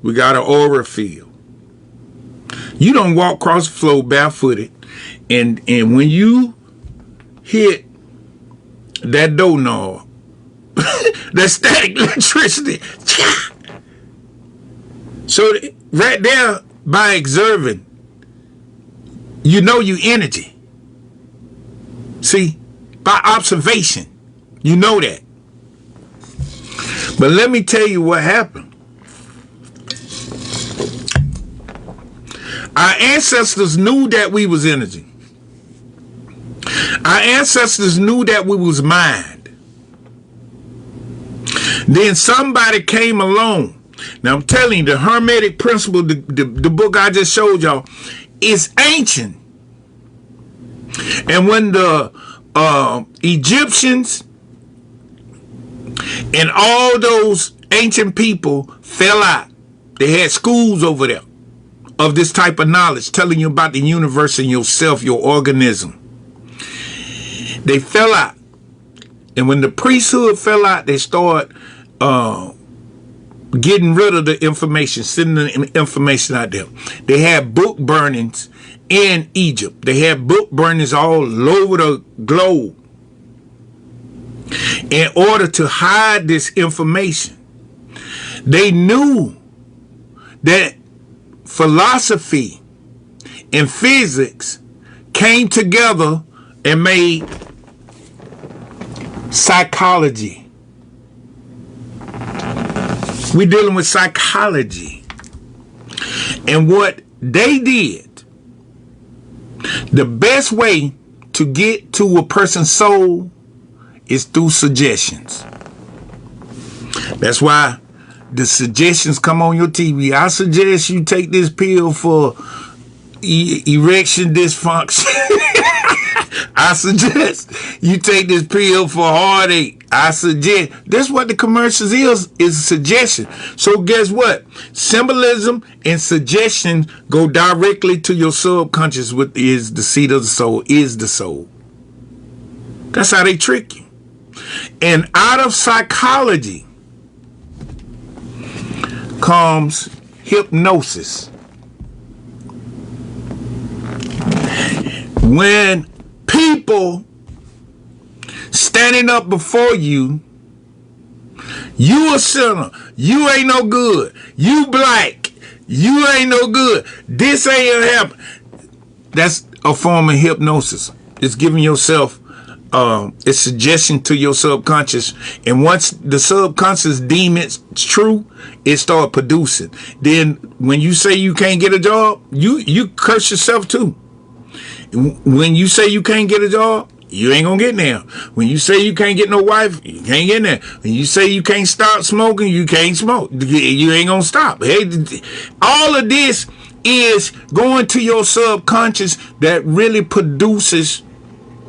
We got an aura field. You don't walk across the floor barefooted, and when you hit that doorknob, that static electricity. So right there, by observing, you know your energy. See, by observation, you know that. But let me tell you what happened. Our ancestors knew that we was energy. Our ancestors knew that we was mind. Then somebody came along. Now I'm telling you, the Hermetic principle, the book I just showed y'all, is ancient. And when the Egyptians and all those ancient people fell out, they had schools over there of this type of knowledge, telling you about the universe and yourself, your organism. They fell out. And when the priesthood fell out, they started getting rid of the information, sending the information out there. They had book burnings in Egypt. They had book burnings all over the globe in order to hide this information. They knew that philosophy and physics came together and made psychology. We're dealing with psychology. And what they did, the best way to get to a person's soul is through suggestions. That's why the suggestions come on your TV. I suggest you take this pill for erection dysfunction. I suggest you take this pill for heartache. I suggest. That's what the commercials is a suggestion. So guess what? Symbolism and suggestion go directly to your subconscious, which is the seat of the soul, is the soul. That's how they trick you. And out of psychology comes hypnosis. When people standing up before you, you a sinner, you ain't no good, you black, you ain't no good, this ain't happen. That's a form of hypnosis. It's giving yourself it's suggestion to your subconscious, and once the subconscious deem it's true, it start producing. Then when you say you can't get a job, you curse yourself too. When you say you can't get a job, you ain't gonna get there. When you say you can't get no wife, you can't get there. When you say you can't stop smoking, you can't smoke. You ain't gonna stop. Hey, all of this is going to your subconscious that really produces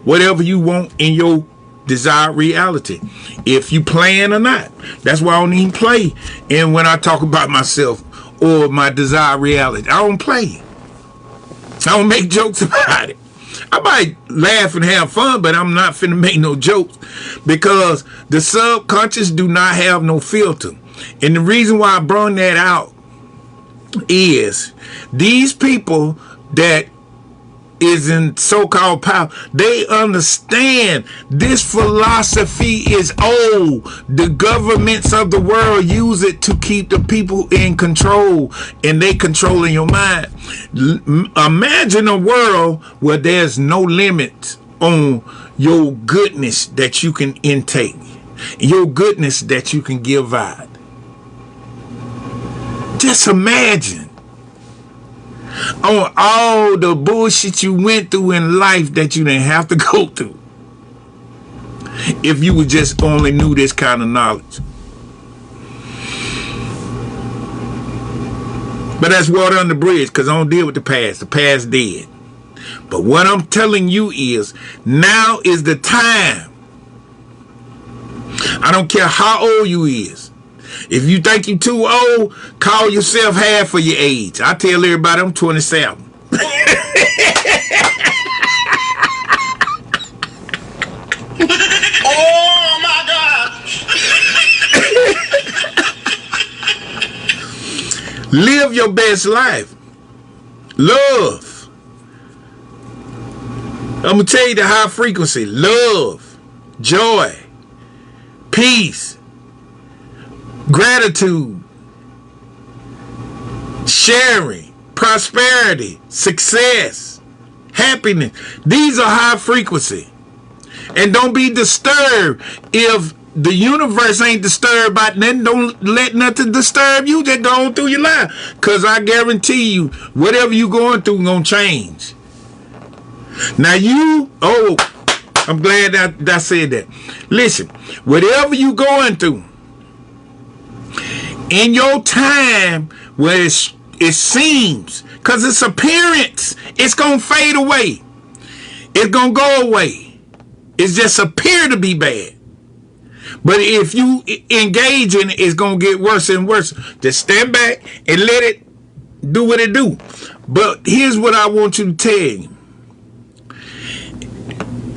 whatever you want in your desired reality, if you playing or not. That's why I don't even play. And when I talk about myself or my desired reality, I don't play. I don't make jokes about it. I might laugh and have fun, but I'm not finna make no jokes, because the subconscious do not have no filter. And the reason why I brought that out is these people that is in so-called power, they understand this philosophy is old. The governments of the world use it to keep the people in control, and they controlling your mind. Imagine a world where there's no limit on your goodness that you can intake, your goodness that you can give out. Just imagine on all the bullshit you went through in life that you didn't have to go through if you would just only knew this kind of knowledge. But that's water under the bridge, because I don't deal with the past. The past dead. But what I'm telling you is, now is the time. I don't care how old you is. If you think you're too old, call yourself half of your age. I tell everybody I'm 27. Oh my God. Live your best life. Love. I'm going to tell you the high frequency. Love, joy, peace, gratitude, sharing, prosperity, success, happiness. These are high frequency. And don't be disturbed if the universe ain't disturbed by nothing. Don't let nothing disturb you. Just go on through your life. Because I guarantee you, whatever you going through going to change. Now I'm glad that I said that. Listen, whatever you going through, in your time where it seems, because its appearance, it's going to fade away. It's going to go away. It's just appear to be bad. But if you engage in it, it's going to get worse and worse. Just stand back and let it do what it do. But here's what I want you to tell you.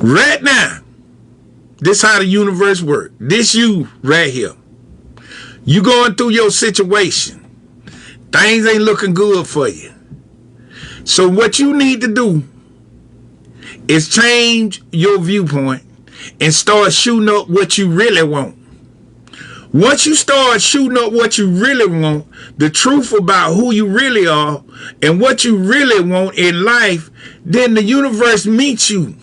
Right now, this how the universe works. This you right here. You going through your situation. Things ain't looking good for you. So what you need to do is change your viewpoint and start shooting up what you really want. Once you start shooting up what you really want, the truth about who you really are and what you really want in life, then the universe meets you.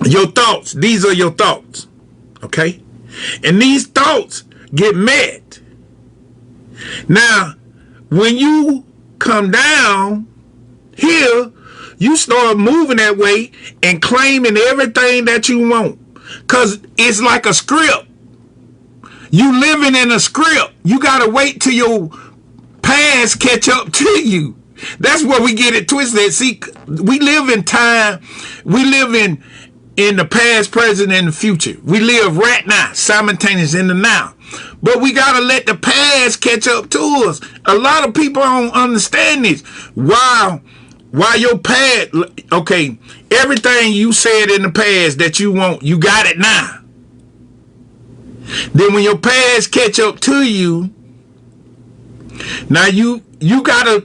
Your thoughts, these are your thoughts, okay? And these thoughts get met. Now, when you come down here, you start moving that way and claiming everything that you want. Because it's like a script. You living in a script. You got to wait till your past catch up to you. That's where we get it twisted. See, we live in time. We live in the past, present, and the future. We live right now, simultaneous in the now. But we got to let the past catch up to us. A lot of people don't understand this. Why your past, okay, everything you said in the past that you want, you got it now. Then when your past catch up to you, now you gotta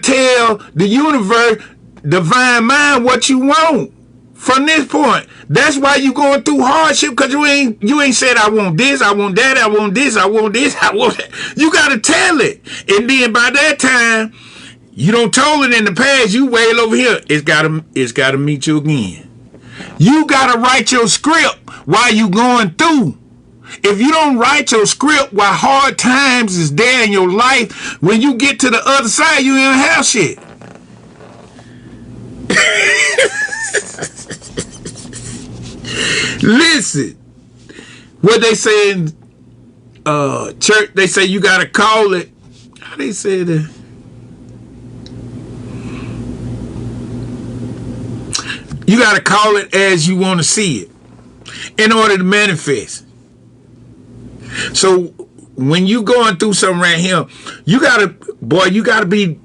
tell the universe, divine mind, what you want from this point. That's why you going through hardship, because you ain't said I want this, I want that, I want this, I want this, I want that. You gotta tell it. And then by that time, you don't told it in the past, you way over here. It's gotta meet you again. You gotta write your script while you going through. If you don't write your script while hard times is there in your life, when you get to the other side, you ain't have shit. Listen, what they say in church, they say you gotta call it. How they say that? You got to call it as you want to see it in order to manifest. So when you going through something right here, you got to be,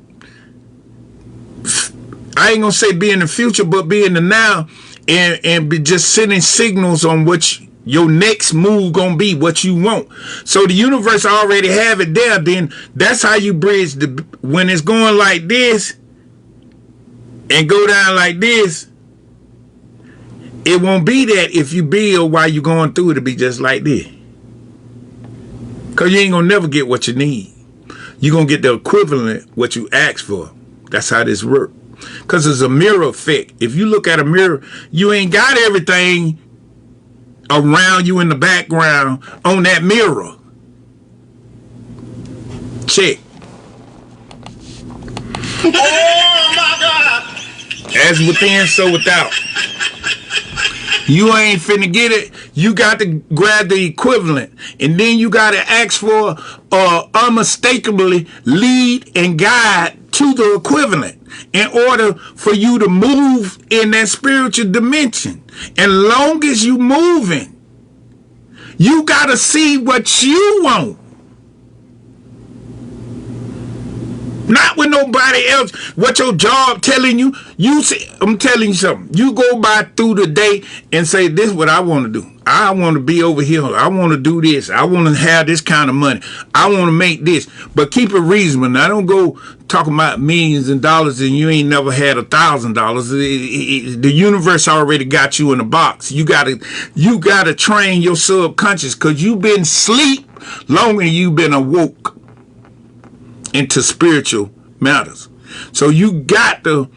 I ain't going to say be in the future, but be in the now and be just sending signals on what your next move going to be, what you want. So the universe already have it there. Then that's how you bridge when it's going like this and go down like this. It won't be that if you build while you're going through it, it'll be just like this. Because you ain't going to never get what you need. You're going to get the equivalent what you asked for. That's how this works. Because it's a mirror effect. If you look at a mirror, you ain't got everything around you in the background on that mirror. Check. Oh my God. As within, so without. You ain't finna get it. You got to grab the equivalent. And then you got to ask for unmistakably lead and guide to the equivalent in order for you to move in that spiritual dimension. And long as you moving, You got to see what you want. Not with nobody else. What your job telling you. You see, I'm telling you something. You go by through the day and say, this is what I want to do. I want to be over here. I want to do this. I want to have this kind of money. I want to make this. But keep it reasonable. Now, don't go talking about millions and dollars and you ain't never had $1,000. The universe already got you in a box. You gotta train your subconscious because you've been asleep longer than you've been awoke into spiritual matters. So you got to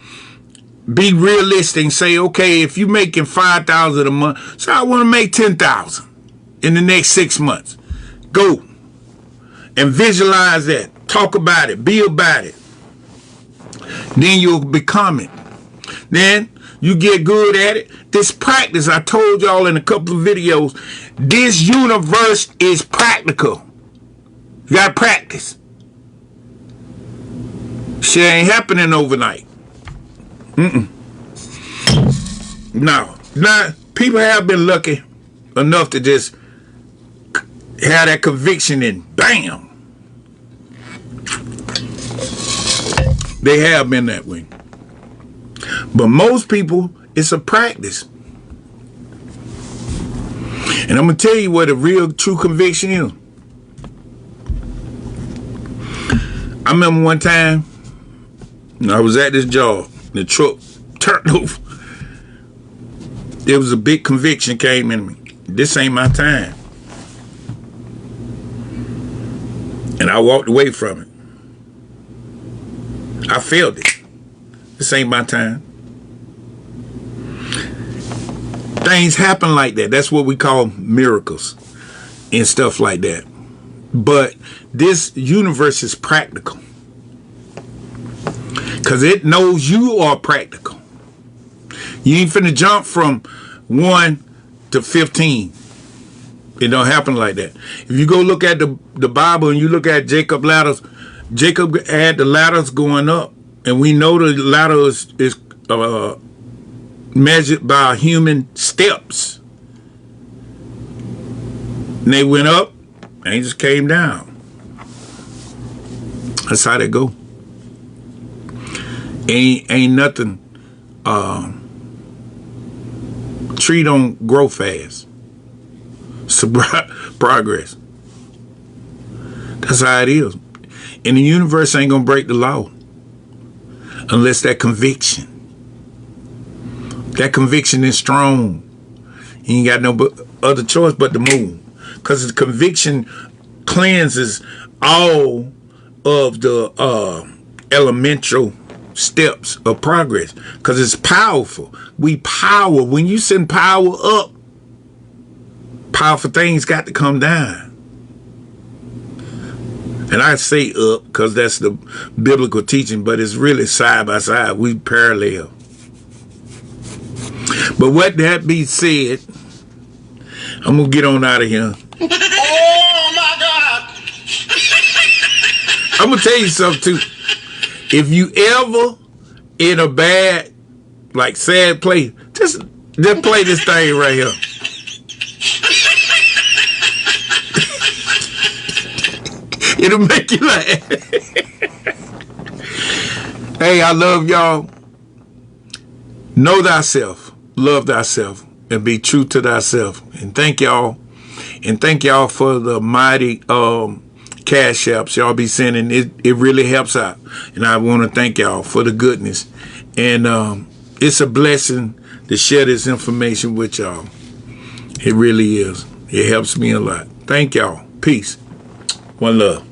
be realistic and say, okay, if you're making $5,000 a month, so I want to make $10,000 in the next 6 months. Go and visualize that. Talk about it. Be about it. Then you'll become it. Then you get good at it. This practice, I told y'all in a couple of videos, this universe is practical. You got to practice. Shit ain't happening overnight. No. Now, people have been lucky enough to just have that conviction and bam. They have been that way. But most people, it's a practice. And I'm going to tell you what a real true conviction is. I remember one time, I was at this job. The truck turned over. There was a big conviction came in me. This ain't my time. And I walked away from it. I felt it. This ain't my time. Things happen like that. That's what we call miracles and stuff like that. But this universe is practical. Because it knows you are practical. You ain't finna jump from 1 to 15. It don't happen like that. If you go look at the Bible and you look at Jacob's ladders, Jacob had the ladders going up. And we know the ladder is measured by human steps. And they went up, and they just came down. That's how they go. Ain't nothing. Tree don't grow fast. It's progress. That's how it is. And the universe ain't gonna break the law unless that conviction is strong. You ain't got no other choice but to move, because the conviction cleanses all of the elemental steps of progress, because it's powerful. When you send power up, powerful things got to come down. And I say up because that's the biblical teaching, but it's really side by side. We parallel. But what that be said, I'm going to get on out of here. Oh my God! I'm going to tell you something too. If you ever in a bad, like sad place, just play this thing right here. It'll make you laugh. Hey, I love y'all. Know thyself, love thyself, and be true to thyself. And thank y'all. And thank y'all for the mighty cash apps y'all be sending. It really helps out. And I want to thank y'all for the goodness. And it's a blessing to share this information with y'all. It really is. It helps me a lot. Thank y'all. Peace. One love.